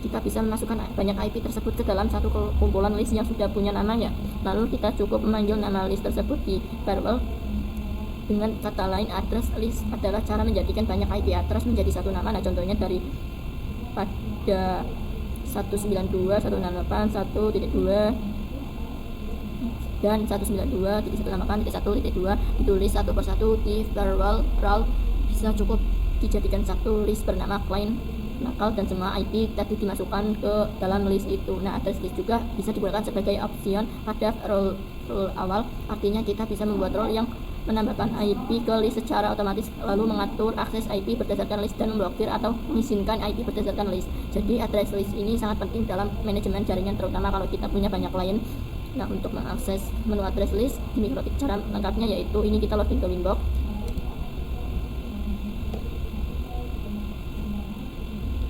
kita bisa memasukkan banyak IP tersebut ke dalam satu kumpulan list yang sudah punya namanya. Lalu kita cukup memanggil nama list tersebut di variable dengan kata lain, address list adalah cara menjadikan banyak IP address menjadi satu nama. Nah, contohnya dari pada 192.168.1.2 dan 192.168.1.2 ditulis satu persatu di firewall role. Bisa cukup dijadikan satu list bernama client nakal dan semua IP tadi dimasukkan ke dalam list itu. Nah, address list juga bisa digunakan sebagai option pada role awal. Artinya kita bisa membuat role yang menambahkan IP ke list secara otomatis, lalu mengatur akses IP berdasarkan list dan memblokir atau mengizinkan IP berdasarkan list. Jadi address list ini sangat penting dalam manajemen jaringan, terutama kalau kita punya banyak klien. Nah, untuk mengakses menu address list di Mikrotik, cara lengkapnya yaitu ini, kita login ke Winbox.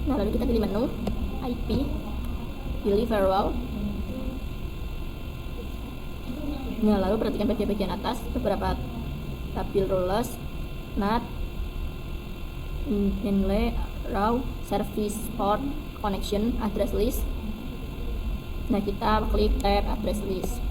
Nah, lalu kita pilih menu IP, pilih firewall. Nah, lalu perhatikan bagian atas beberapa tabel roles, NAT, inlay, raw, service port, connection, address list. Nah, kita klik tab address list.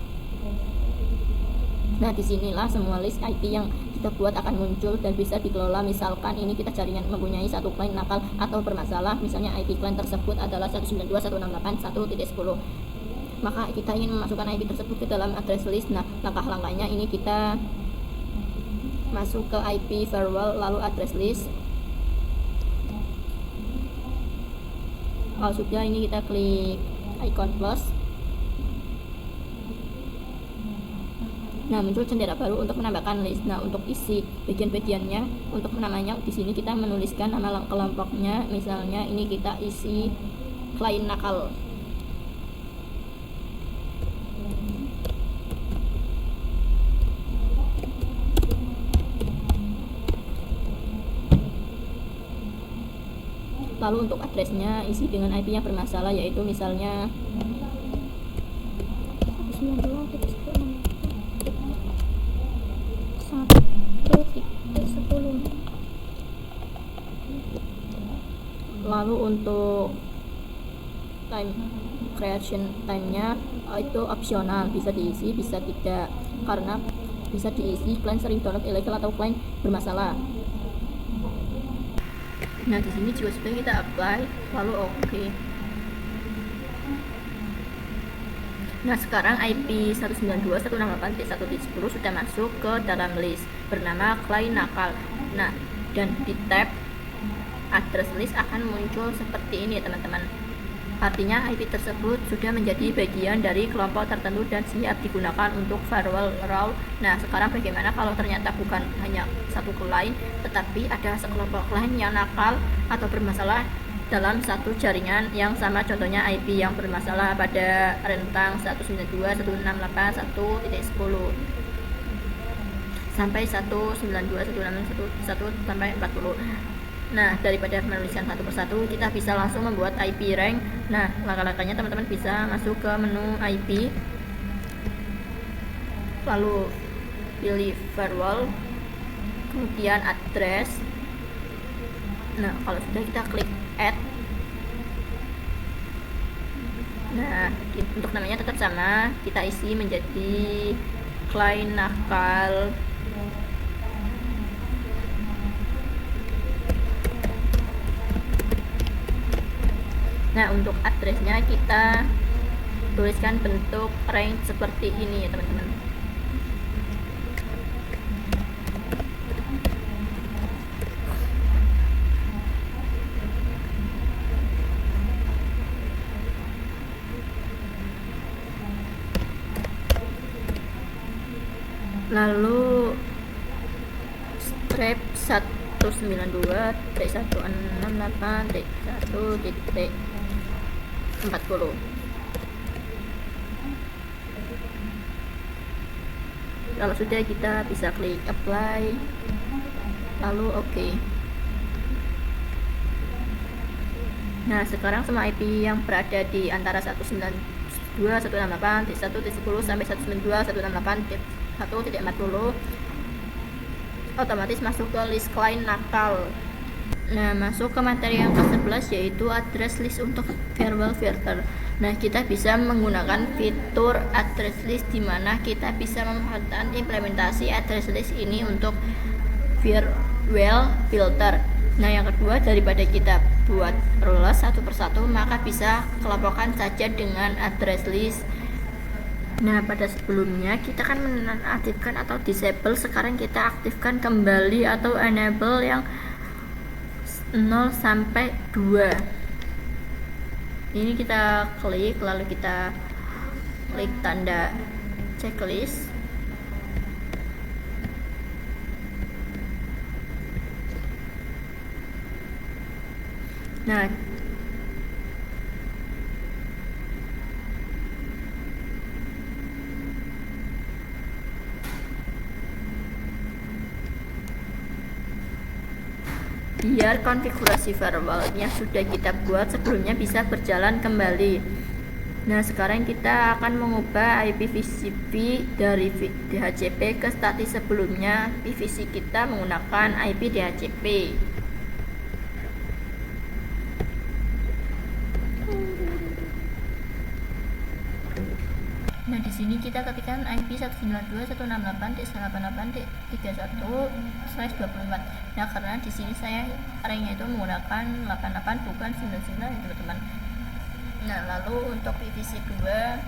Nah, disinilah semua list IP yang kita buat akan muncul dan bisa dikelola. Misalkan ini kita jaringan mempunyai satu client nakal atau bermasalah, misalnya IP client tersebut adalah 192.168.1.10. Maka kita ingin memasukkan IP tersebut ke dalam address list. Nah, langkah-langkahnya ini kita masuk ke IP firewall, lalu address list. Kalau sudah, ini kita klik icon plus. Nah, muncul jendela baru untuk menambahkan list. Nah, untuk isi bagian-bagiannya, untuk namanya di sini kita menuliskan nama kelompoknya. Misalnya ini kita isi client nakal. Lalu untuk addressnya isi dengan IP yang bermasalah, yaitu misalnya 92.1.10. Lalu untuk time creation time-nya itu opsional, bisa diisi bisa tidak, karena bisa diisi klien sering download ilegal atau klien bermasalah. Nah, di sini juga sudah kita apply, lalu oke. Nah, sekarang IP 192.168.1.10 sudah masuk ke dalam list bernama client nakal. Nah, dan di tab address list akan muncul seperti ini ya teman-teman. Artinya IP tersebut sudah menjadi bagian dari kelompok tertentu dan siap digunakan untuk firewall role. Nah, sekarang bagaimana kalau ternyata bukan hanya satu client, tetapi ada sekelompok client yang nakal atau bermasalah dalam satu jaringan yang sama. Contohnya IP yang bermasalah pada rentang 192.168.1.10 sampai 192.168.1 sampai 40. Nah, daripada menuliskan satu persatu, kita bisa langsung membuat IP rank. Nah, langkah-langkahnya teman-teman bisa masuk ke menu IP, lalu pilih firewall, kemudian address. Nah, kalau sudah, kita klik add. Nah, untuk namanya tetap sama, kita isi menjadi client nakal. Nah, untuk addressnya kita tuliskan bentuk range seperti ini ya teman-teman. Lalu strap 192.168.1.40. Kalau sudah, kita bisa klik apply, lalu oke. Nah, sekarang semua IP yang berada di antara 192.168.1.10 sampai 192.168.1.40 otomatis masuk ke list client nakal. Nah, masuk ke materi yang ke-11 yaitu address list untuk verbal filter. Nah, kita bisa menggunakan fitur address list di mana kita bisa memanfaatkan implementasi address list ini untuk verbal filter. Nah, yang kedua, daripada kita buat rules satu persatu, maka bisa kelompokkan saja dengan address list. Nah, pada sebelumnya kita kan menonaktifkan atau disable, sekarang kita aktifkan kembali atau enable yang 0 sampai 2. Ini kita klik, lalu kita klik tanda checklist. Nah, biar konfigurasi firewallnya sudah kita buat sebelumnya bisa berjalan kembali. Nah, sekarang kita akan mengubah IPv6 dari DHCP ke statis sebelumnya. PVC kita menggunakan IP DHCP. Nah, di sini kita ketikkan IP 192.168.188.31/24. Nah, karena di sini saya arraynya itu menggunakan 88 bukan 99 ya, teman-teman. Nah, lalu untuk PVC 2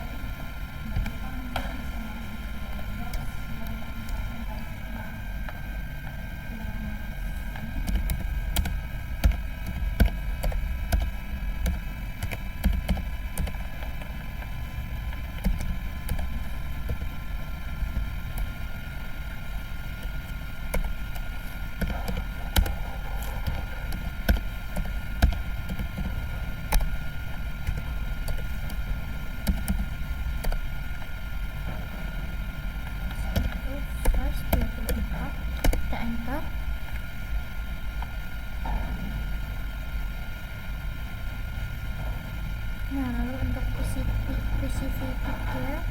kita enter. Nah, lalu untuk PCV 3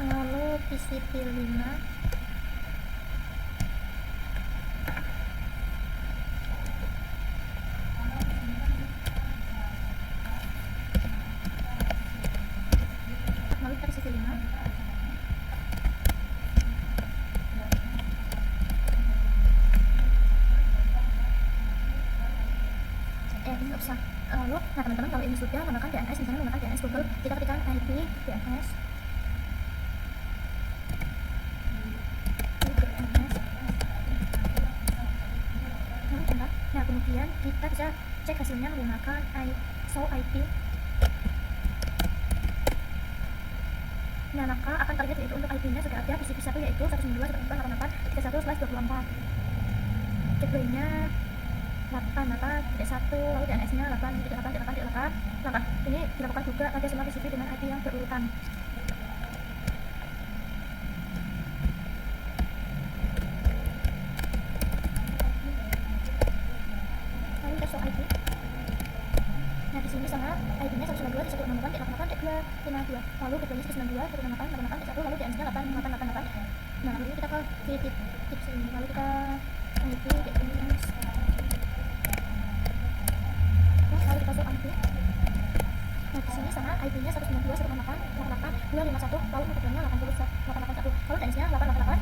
lalu PCP 5 lalu kita PCP 5 ini nggak usah. Lalu, nah teman-teman, kalau ini sudah menggunakan DNS, misalnya menggunakan DNS Google, kita ketikkan IP DNS nah kemudian kita bisa cek hasilnya menggunakan show IP. Nah, maka akan terlihat yaitu untuk IP-nya sudah ada PCP1 yaitu 192.168.31/24. Gateway-nya 88.1, lalu DNS-nya 8.8.8.8. Ini dilakukan juga pada semua PCP dengan IP yang berurutan. Lalu kita show IP. Nah, di sini sama IP-nya 192.168.8.252. Lalu gateway-nya 192.168.8.1, lalu DNS-nya 8888. Nah, lalu ini kita ke tips ini. Lalu kita IP DNS. Lalu kita show IP. Nah, di sini sama IP-nya 192.168.8.251, lalu gateway-nya 80.881, lalu DNS-nya 888.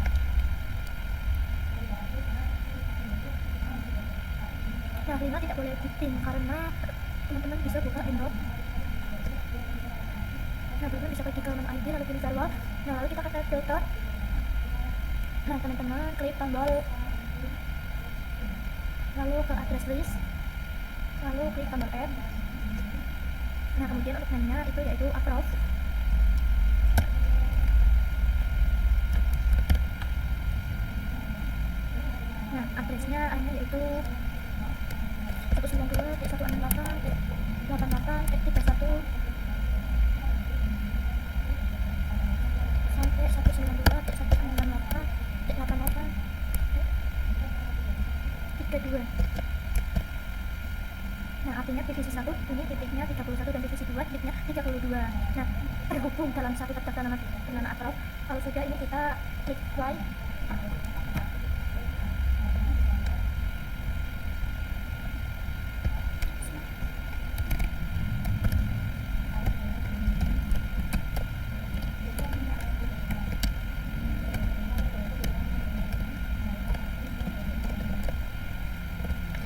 Nah, Rina tidak boleh booting karena teman-teman bisa buka Android. Nah, teman-teman bisa pergi ke menu ID lalu pilih firewall. Nah, lalu kita ke tab filter. Nah, teman-teman klik tombol lalu ke address list, lalu klik tombol add. Nah, kemudian untuk name-nya itu yaitu approve. IP-nya yaitu 192.168.88.31 sampai 192.168.88.32. Nah, artinya divisi 1 ini titiknya 31 dan divisi 2 titiknya 32. Nah, terhubung dalam satu terdaftar nama dengan approve. Kalau sudah, ini kita klik apply.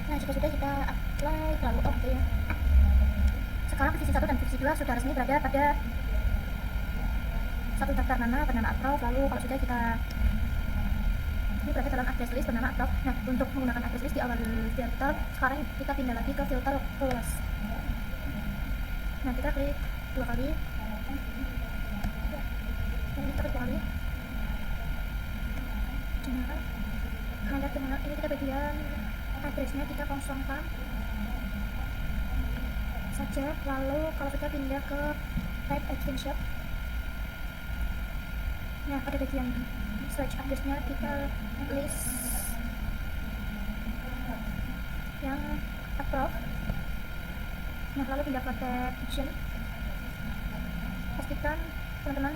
Nah, jika sudah kita apply lalu oke ya. Sekarang divisi 1 dan divisi 2 sudah resmi berada pada satu daftar nama bernama approve. Lalu kalau sudah kita ini berada dalam address list bernama approve. Nah, untuk menggunakan address list di awal filter, sekarang kita pindah lagi ke filter plus. Nah, kita klik 2 kali. Ini kita klik 2 kali. Nah, ini kita bagian addressnya kita kosongkan saja. Lalu kalau sudah pindah ke type extension. Nah, pada bagian search addressnya kita list yang approve. Nah, lalu pindah ke tab option. Pastikan teman-teman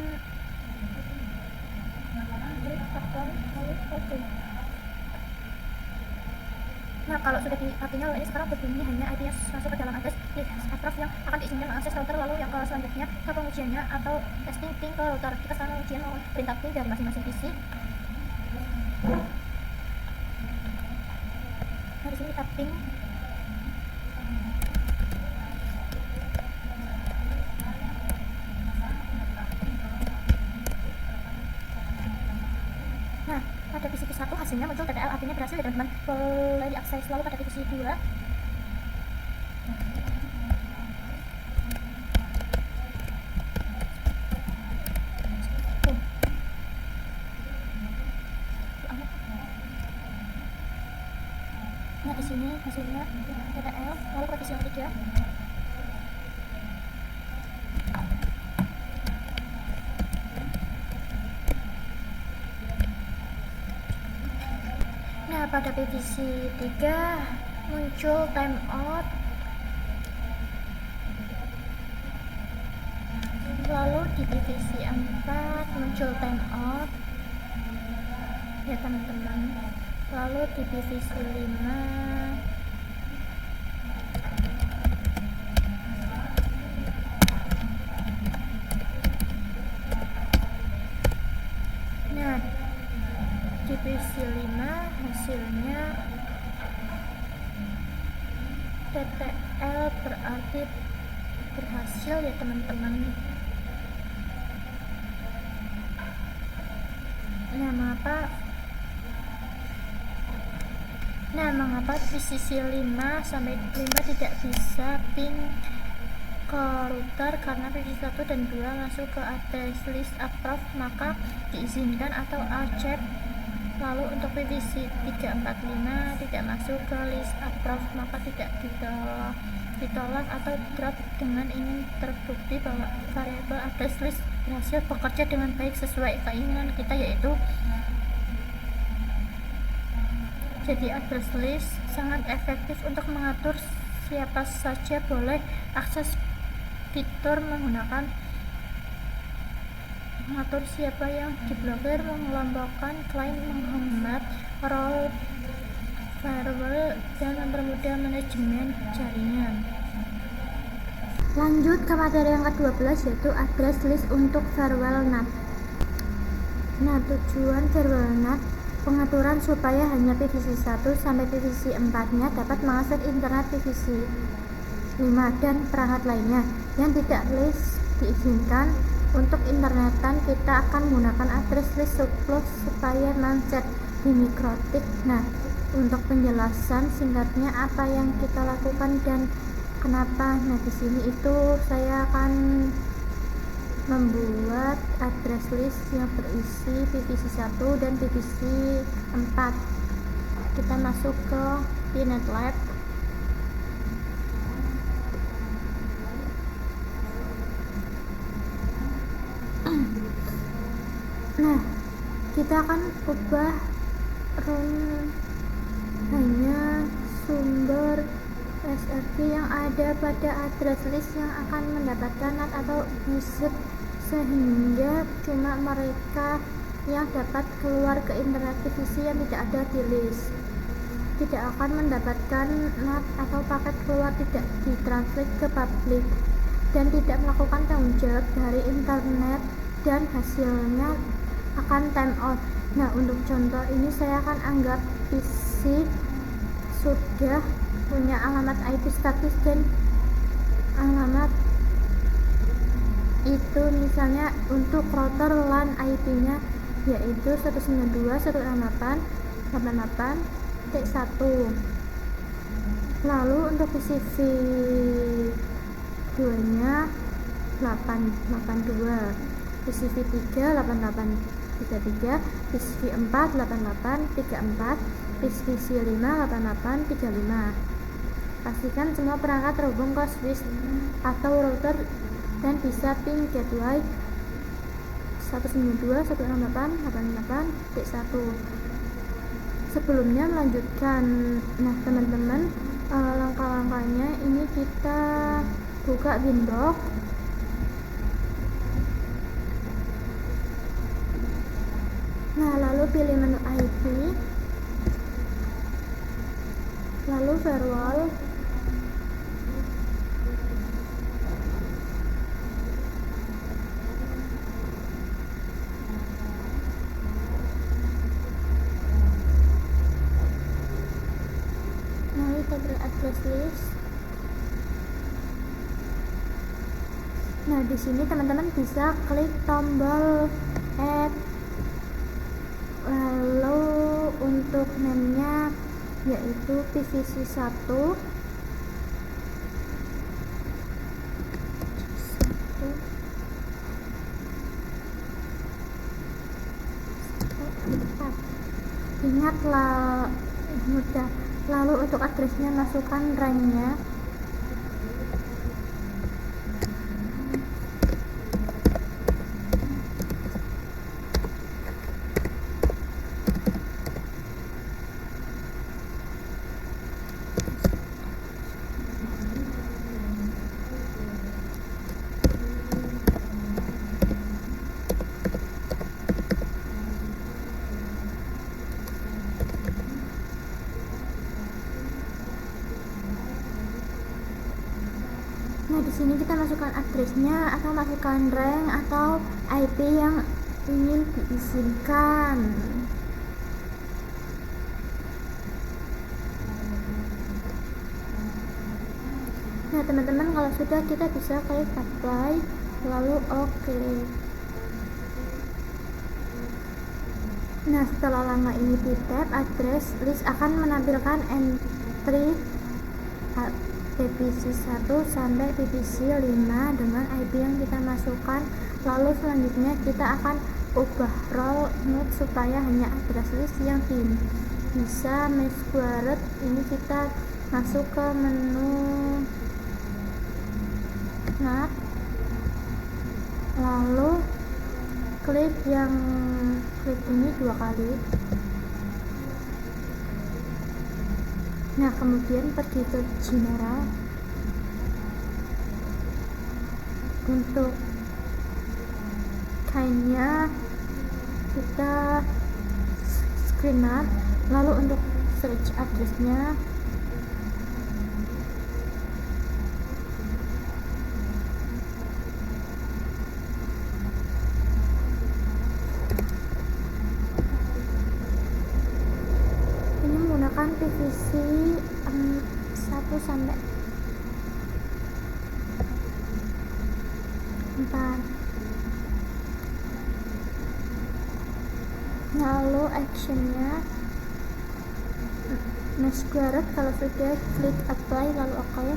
klik approve lalu oke. Nah, kalau sudah artinya ini sekarang berbunyi hanya IP-nya masuk ke dalam address approve yang akan diizinkan mengakses router. Lalu yang selanjutnya ke pengujiannya atau testing ping ke router. Kita sekarang ujian perintah ping dari masing-masing PC. Nah, di sini kita ping. Nah, pada divisi 1 hasilnya muncul TTL, artinya berhasil ya teman-teman, boleh diakses. Lalu pada divisi 2 nah, di sini hasilnya TTL. Lalu pada divisi yang 3 nah, pada divisi 3 muncul timeout. Lalu di divisi 4 muncul timeout ya teman-teman. Lalu di divisi 5 nah, divisi 5 hasilnya TTL, berarti berhasil ya teman-teman. Nah, mengapa divisi 5 sampai 5 tidak bisa ping ke router? Karena divisi 1 dan 2 masuk ke address list approve, maka diizinkan atau accept. Lalu untuk divisi 3, 4, 5 tidak masuk ke list approve, maka tidak ditolak atau drop. Dengan ini terbukti bahwa variabel address list berhasil bekerja dengan baik sesuai keinginan kita, yaitu jadi address list sangat efektif untuk mengatur siapa saja boleh akses fitur, mengatur siapa yang diblokir, mengelompokkan klaim, menghemat role firewall, dan mempermudah manajemen jaringan. Lanjut ke materi yang ke-12, yaitu address list untuk firewall NAT. Nah, tujuan firewall NAT pengaturan supaya hanya divisi 1 sampai divisi 4-nya dapat mengakses internet divisi 5 dan perangkat lainnya yang tidak list diizinkan. Untuk internetan kita akan menggunakan address list surplus supaya mencet di mikrotik. Nah, untuk penjelasan singkatnya apa yang kita lakukan dan kenapa. Nah, di sini itu saya akan membuat address list yang berisi divisi 1 dan divisi 4. kita masuk ke PNetLab. Nah, kita akan ubah hanya sumber SRC yang ada pada address list yang akan mendapatkan NAT atau visit, sehingga cuma mereka yang dapat keluar ke internet PVC yang tidak ada di list tidak akan mendapatkan NAT atau paket keluar tidak ditranslate ke publik dan tidak melakukan tanggung jawab dari internet dan hasilnya akan time out. Nah, untuk contoh ini saya akan anggap PC sudah punya alamat IP statis dan alamat itu misalnya untuk router LAN IP-nya yaitu 192.168.88.1. lalu untuk PCV 2 nya 882, PCV 3 8833, PCV 4 8834, PCV 5 8835. Pastikan semua perangkat terhubung ke switch atau router dan bisa ping gateway 192.168.88.1. Sebelumnya melanjutkan, nah teman-teman, langkah-langkahnya ini kita buka Windows. Nah, lalu pilih menu IP, lalu firewall, lalu table address list. Nah, di sini teman-teman bisa klik tombol add. Lalu untuk name-nya yaitu PVC 1. Ingatlah mudah. Lalu untuk addressnya masukkan rank-nya. Nah, di sini kita masukkan addressnya atau masukkan rank atau IP yang ingin diizinkan. Nah, teman-teman, kalau sudah kita bisa klik apply lalu oke. Nah, setelah langkah ini di tab address list akan menampilkan entry PVC 1 sampai PVC 5 dengan IP yang kita masukkan. Lalu selanjutnya kita akan ubah role mode supaya hanya address list yang bisa mesh squared. Ini kita masuk ke menu NAT, lalu klik ini 2 kali. Nah, kemudian pergi ke general. Untuk kainnya kita screen NAT, lalu untuk search addressnya ini menggunakan PVC 1 sampai 4. Lalu actionnya mesh squared. Kalau sudah, klik apply lalu oke.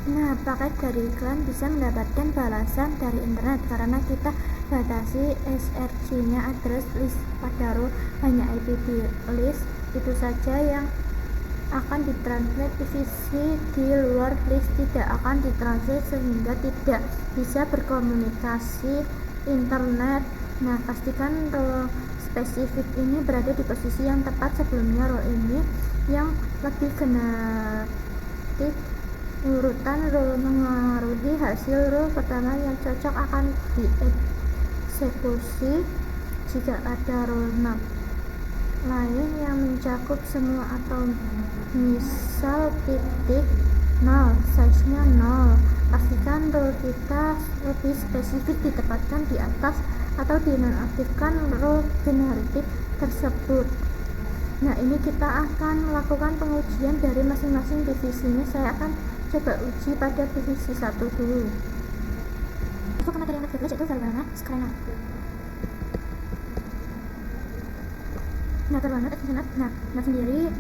Nah, paket dari iklan bisa mendapatkan balasan dari internet karena kita batasi SRC-nya address list pada row hanya IP list itu saja yang akan ditranslate PVC, di luar list tidak akan ditranslate sehingga tidak bisa berkomunikasi internet. Nah, pastikan row spesifik ini berada di posisi yang tepat sebelumnya row ini yang lebih genetik. Urutan row mengaruhi hasil row pertama yang cocok akan dieksekusi. Jika ada row lain yang mencakup semua atau misal titik 0, size-nya 0, pastikan row kita lebih spesifik ditempatkan di atas atau dinonaktifkan row genetik tersebut. Nah, ini kita akan melakukan pengujian dari masing-masing divisinya. Saya akan coba uji pada divisi 1 dulu. Untuk materi yang privilege itu variabelnya screener. Nah, terwarna extensionat. Nah sendiri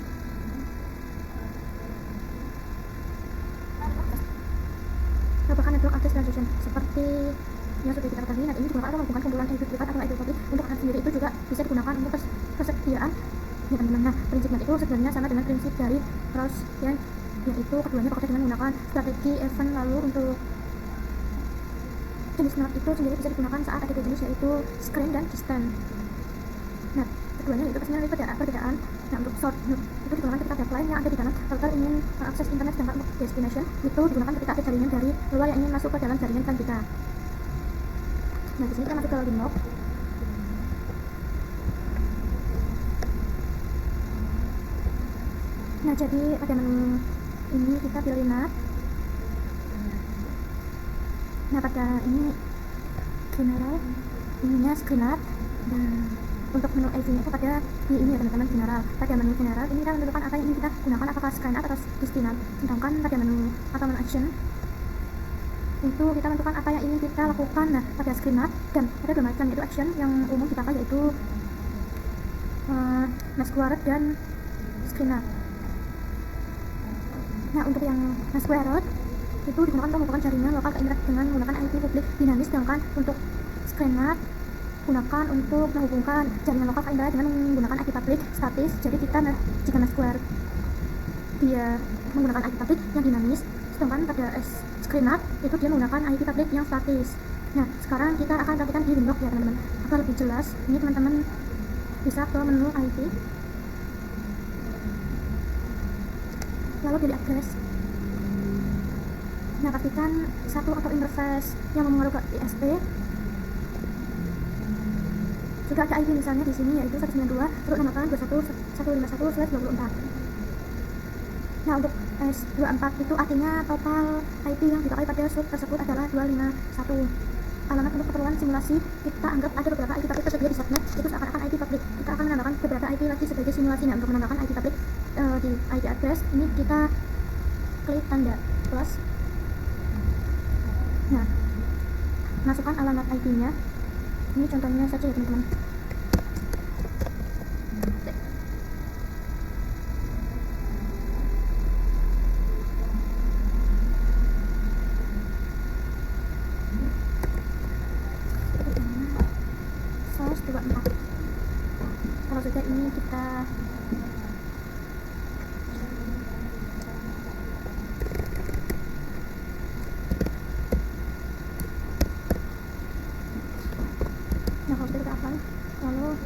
merupakan network access transaction seperti yang sudah kita ketahui. Nah, ini digunakan untuk menghubungkan kumpulan IP privat atau IP public. Untuk NAT sendiri itu juga bisa digunakan untuk persediaan ya teman-teman. Nah, prinsipnya itu sebenarnya sama dengan prinsip dari Ross yang yaitu keduanya bekerja dengan menggunakan strategi event. Lalu untuk jenis NAT itu sendiri bisa digunakan saat ada dua jenis yaitu screen dan distance. Nah, keduanya itu sebenarnya perbedaan. Nah, untuk short itu digunakan ketika pipeline yang ada di dalam router ingin akses internet, sedangkan untuk destination itu digunakan ketika ada jaringan dari luar yang ingin masuk ke dalam jaringan kan kita. Nah, di sini kita masuk ke login log. Nah, jadi pada menu ini kita pilih NAT. Nah, pada ini general, ininya screener. Dan untuk menu IV-nya itu pada di ini ya teman-teman, general. Pada menu general ini kita menentukan apa yang ingin kita gunakan, apakah screener atau destinat. Sedangkan pada menu atau menu action itu kita menentukan apa yang ingin kita lakukan. Nah, pada screener dan ada dua macam yaitu action yang umum dipakai yaitu Masquerade dan screener. Nah, untuk yang Masquerade itu digunakan untuk menghubungkan jaringan lokal ke internet dengan menggunakan IP publik dinamis, sedangkan untuk screener gunakan untuk menghubungkan jaringan lokal ke internet dengan menggunakan IP publik statis. Jadi kita jika Masquerade dia menggunakan IP publik yang dinamis, sedangkan pada screener itu dia menggunakan IP publik yang statis. Nah, sekarang kita akan praktikkan di Windows ya teman-teman agar lebih jelas. Ini teman-teman bisa ke menu IP, lalu pilih address. Nah, pastikan satu atau interface yang mengaruh ke ISP. Jika ada IP misalnya di sini yaitu 192.168.21.151/24. Nah, untuk S24 itu artinya total IP yang dipakai pada sub tersebut adalah 251. Alamat untuk keperluan simulasi kita anggap ada beberapa IP publik tersedia di subnet, itu seakan-akan IP publik. Kita akan menambahkan beberapa IP lagi sebagai simulasi. Nah, untuk menambahkan IP publik di IP address ini kita klik tanda plus. Nah, masukkan alamat IP-nya. Ini contohnya saja ya teman-teman. Kalau sudah ini kita kalau sudah kita apply lalu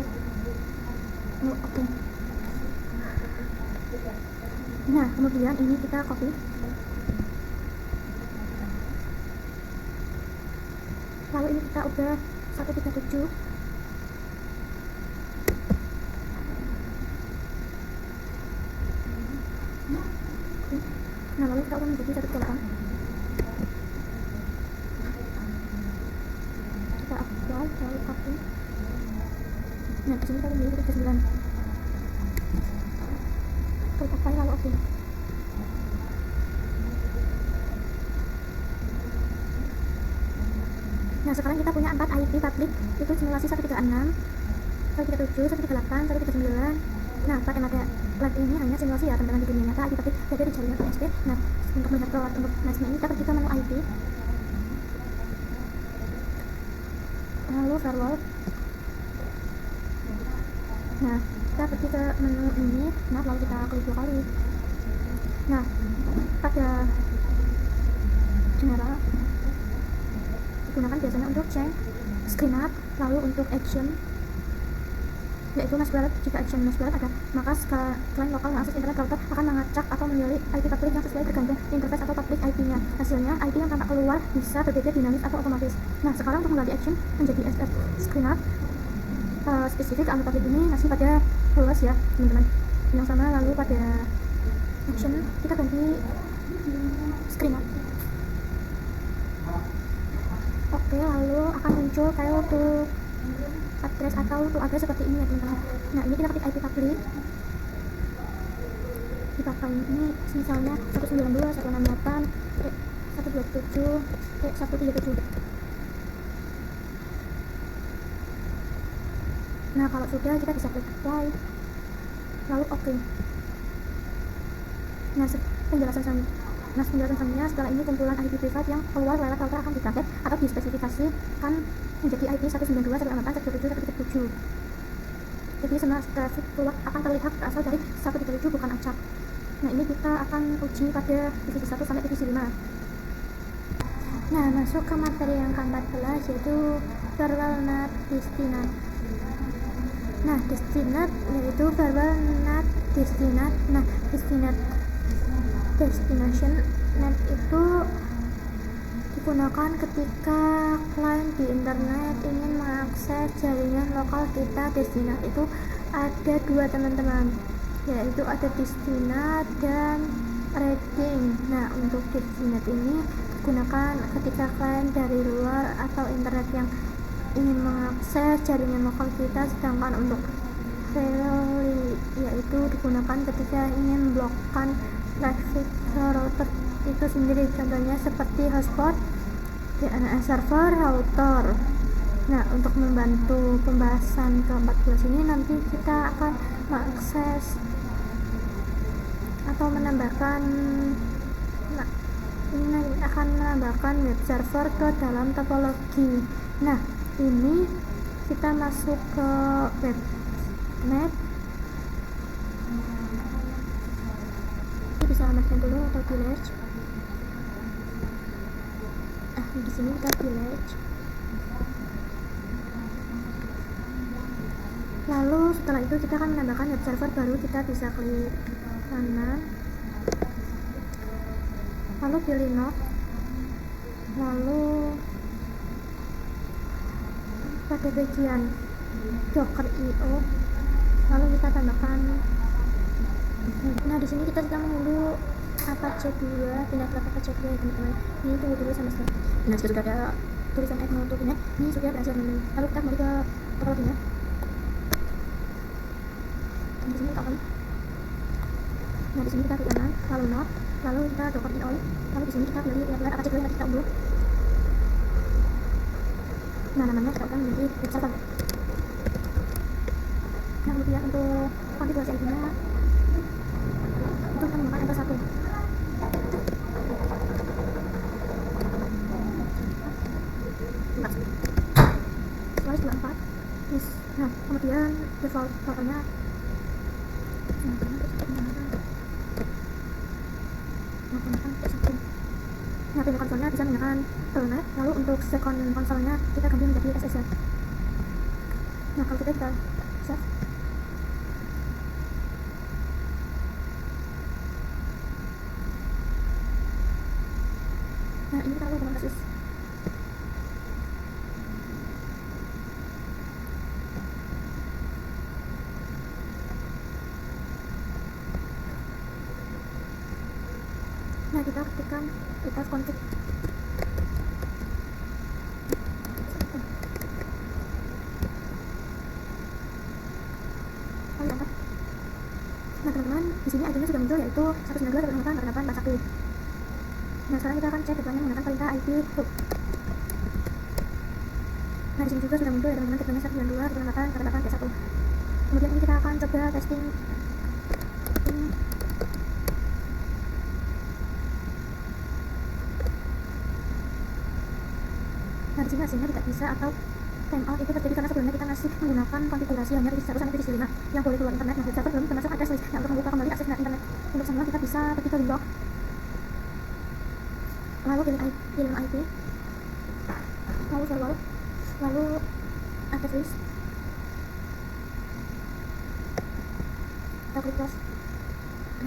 oke. Nah, kemudian ini kita copy, lalu ini kita udah 137. Nah, lalu kita akan menjadi 138. Kita apply, lalu copy. Nah, disini kita menjadi 139. Klik apply lalu oke. Nah, sekarang kita punya 4 IP publik, itu simulasi 136, 137, 138, 139. Nah, pada mata lab ini hanya simulasi ya teman-teman, di dunia nyata IP publik berada di jaringan ISP. Nah, untuk melihat keluar untuk matchnya ini kita pergi ke menu IP, lalu firewall. Nah, kita pergi ke menu ini, nah lalu kita klik 2 kali. Nah, pada general digunakan biasanya untuk change, screen up, lalu untuk action yaitu NASBarat. Jika action NASBarat ada, maka klien lokal mengakses internet router akan mengacak atau memilih IP publik yang sesuai tergantung interface atau public IP-nya. Hasilnya, IP yang tampak keluar bisa berbeda dinamis atau otomatis. Nah, sekarang untuk mengganti action menjadi SF screen up, spesifik ke public ini masih pada luas ya teman-teman yang sama. Lalu pada action kita ganti screen up. Oke, lalu akan muncul file to address atau to address seperti ini ya teman-teman. Nah, ini kita ketik IP public dipakai ini misalnya 192.168.127.137. Nah, kalau sudah kita bisa klik apply lalu oke. Nah, penjelasan selanjutnya setelah ini kumpulan IP privat yang keluar lewat router akan ditarget atau dispesifikasikan menjadi IP 192.168.127.137. Jadi semua traffic keluar akan terlihat berasal dari 137 bukan acak. Nah, ini kita akan uji pada divisi 1 sampai divisi 5. Nah, masuk ke materi yang ke-14 yaitu verbal NAT destinat. Nah, destinat yaitu verbal NAT destinat. Nah, destination NAT itu digunakan ketika klien di internet ingin mengakses jaringan lokal kita. Destinat itu ada 2 teman-teman, yaitu ada destinat dan reading. Nah, untuk destinat ini digunakan ketika klien dari luar atau internet yang ingin mengakses jaringan lokal kita, sedangkan untuk relay yaitu digunakan ketika ingin memblokkan traffic ke router itu sendiri. Contohnya seperti hotspot, DNS server, router. Nah, untuk membantu pembahasan ke-14 ini nanti kita akan mengakses atau menambahkan web server ke dalam topologi. Nah, ini kita masuk ke webnet. Bisa amatkan dulu atau delete. Di sini kita delete. Lalu setelah itu kita akan menambahkan web server baru. Kita bisa klik kanan, lalu pilih node, lalu pada bagian docker.io, lalu kita tambahkan. Nah, di sini kita sedang menunggu Apache 2, pindah ke Apache 2 ya teman-teman. Ini tunggu dulu sampai selesai. Nah, jika sudah ada tulisan add untuk pindah, ini sudah berhasil teman-teman. Lalu kita kembali ke topologinya. Di sini kita open. Nah, di sini kita klik kanan, lalu node, lalu kita docker.io, lalu di sini kita pilih lihat Apache 2 yang kita unduh. Nah, namanya kita akan menjadi web server. Nah, kemudian untuk konfigurasi IP-nya itu kita menggunakan enter 1. Slice 24. Yes. Nah, kemudian default routernya nah, pindah konsolnya bisa menggunakan telnet. Lalu untuk second konsolnya kita ganti menjadi SSL. Nah, kalau sudah kita save. Nah, ini kita lalu dengan kasus. Nah, kita ketikkan kita config. Nah, teman-teman, di sini ID-nya sudah muncul yaitu 192.168.1. Nah, sekarang kita akan cek depannya menggunakan perintah IP hook. Nah, di sini juga sudah muncul ya teman-teman, depannya 192.168.1. Kemudian ini kita akan coba testing. di sini hasilnya tidak bisa atau timeout itu terjadi karena sebelumnya kita masih menggunakan konfigurasi hanya register 1 sampai register 5 yang boleh keluar internet. Nah, web server belum termasuk address list. Nah, untuk membuka kembali akses internet untuk semua kita bisa pergi ke window, lalu pilih IP, lalu server, lalu address list, kita klik plus.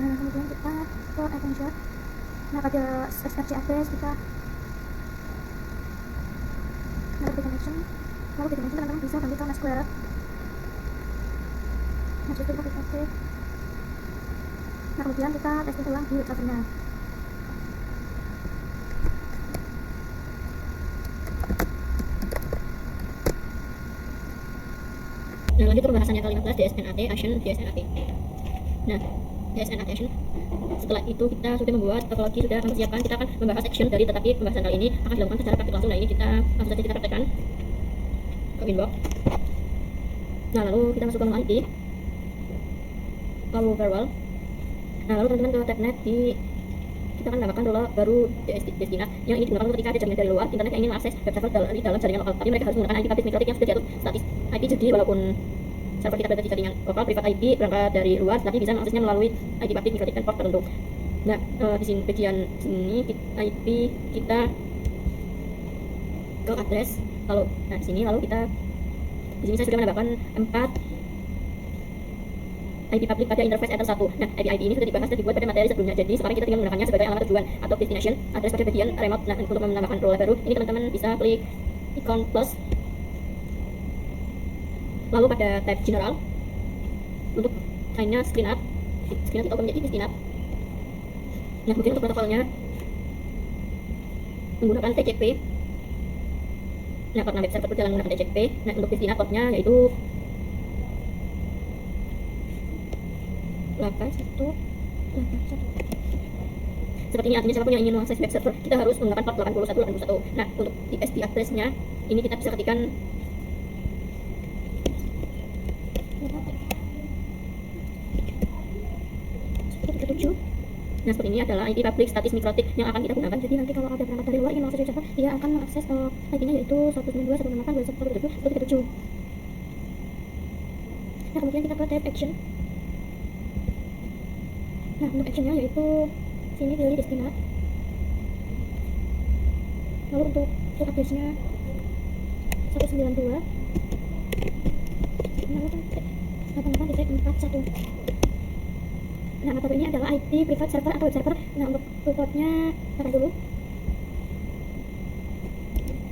Nah, kemudian kita ke adventure. Nah, pada SRC address kita naruh connection, lalu di connection teman-teman bisa ganti ke Nextcloud. Nah, itu kita klik OK. Nah, kemudian kita testing ulang di web servernya. Nah, lanjut pembahasan yang ke-15, DSNAT Action DSNAT. Nah, DSNAT Action, setelah itu kita sudah membuat topologi, sudah mempersiapkan, kita akan membahas action dari, tetapi pembahasan kali ini akan dilakukan secara praktik langsung. Nah, ini kita langsung saja kita praktekkan ke inbox. Nah, lalu kita masuk ke home IP, lalu firewall. Nah, lalu teman-teman ke tabnet kita akan menambahkan dulu baru destinat yang ini digunakan ketika ada jaringan dari luar internet yang ingin mengakses web server di dalam jaringan lokal, tapi mereka harus menggunakan IP public mikrotik yang sudah diatur statis IP. Jadi walaupun server kita berada di jaringan lokal privat IP berangkat dari luar, tapi bisa mengaksesnya melalui IP public mikrotik dan port tertentu. Nah, di sini bagian sini IP kita ke address, lalu di sini saya sudah menambahkan 4 IP public pada interface Ether 1. Nah, IP ini sudah dibahas dan dibuat pada materi sebelumnya. Jadi sekarang kita tinggal menggunakannya sebagai alamat tujuan atau destination address pada bagian remote. Nah, untuk menambahkan role baru, ini teman-teman bisa klik ikon plus. Lalu pada tab general, untuk lainnya screen up kita ubah menjadi screen up. Nah, kemudian untuk protokolnya menggunakan TCP. Nah, karena web server berjalan menggunakan TCP, nah untuk destinat portnya yaitu 8181. Seperti ini, artinya siapapun yang ingin mengakses web server, kita harus menggunakan port 8181. Nah, untuk IP address-nya ini kita bisa ketikkan Nah, seperti ini adalah IP public statis mikrotik yang akan kita gunakan. Jadi nanti kalau ada perangkat dari luar ingin mengakses web server, dia akan mengakses IP-nya yaitu 192.168.2.1.7. Nah, kemudian kita ke tab action. Nah, untuk actionnya yaitu sini pilih destinat. Lalu untuk address-nya 192 88.41. Nah, metode ini adalah IP private server atau web server. Nah, untuk portnya taruh dulu,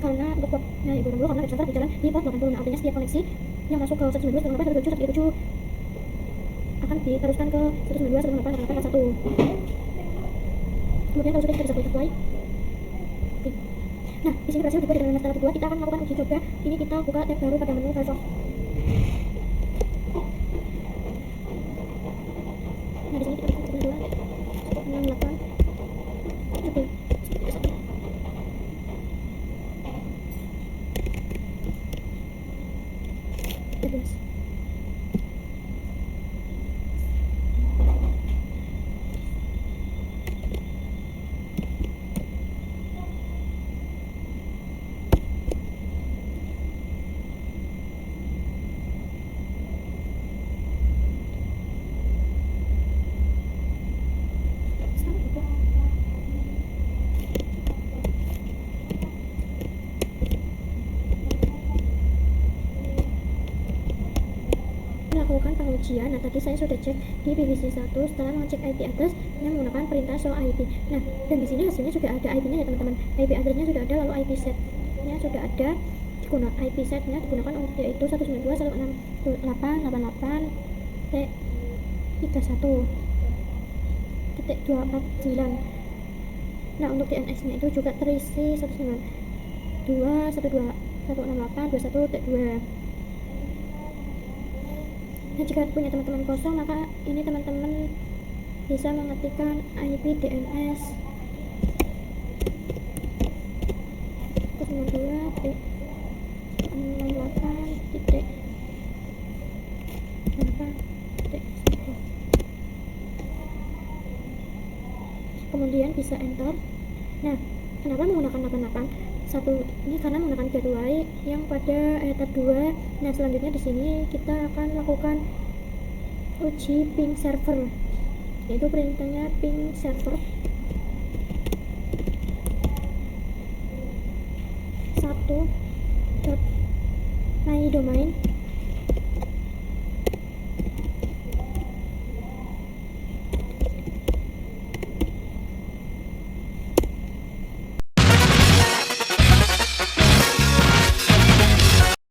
karena untuk portnya itu dulu karena web server berjalan di port 80. Nah, artinya setiap koneksi yang masuk ke 192.168.1.7 akan diteruskan ke 192.168.1. Kemudian kalau sudah kita bisa klik apply. Oke. Nah, di sini berhasil dibuat dengan master kedua. Kita akan melakukan uji coba. Ini kita buka tab baru pada menu Firefox. Nah, di sini kita buka tab 2 68 oke. Melakukan pengujian. Nah, tadi saya sudah cek di PVC1 setelah mengecek IP address yang menggunakan perintah show IP. Nah, dan di sini hasilnya sudah ada IP-nya ya teman-teman. IP address-nya sudah ada, lalu IP set-nya sudah ada. IP set-nya digunakan yaitu 192.168.3.249. Nah, untuk DNS-nya itu juga terisi 192.168.21.2. Nah, jika punya teman-teman kosong, maka ini teman-teman bisa mengetikkan IP DNS 192.168.8.1. Kemudian bisa enter. Nah, kenapa menggunakan 88? satu ini karena menggunakan gateway yang pada tab 2. Nah, selanjutnya di sini kita akan lakukan uji ping server, yaitu perintahnya ping server 1.mydomain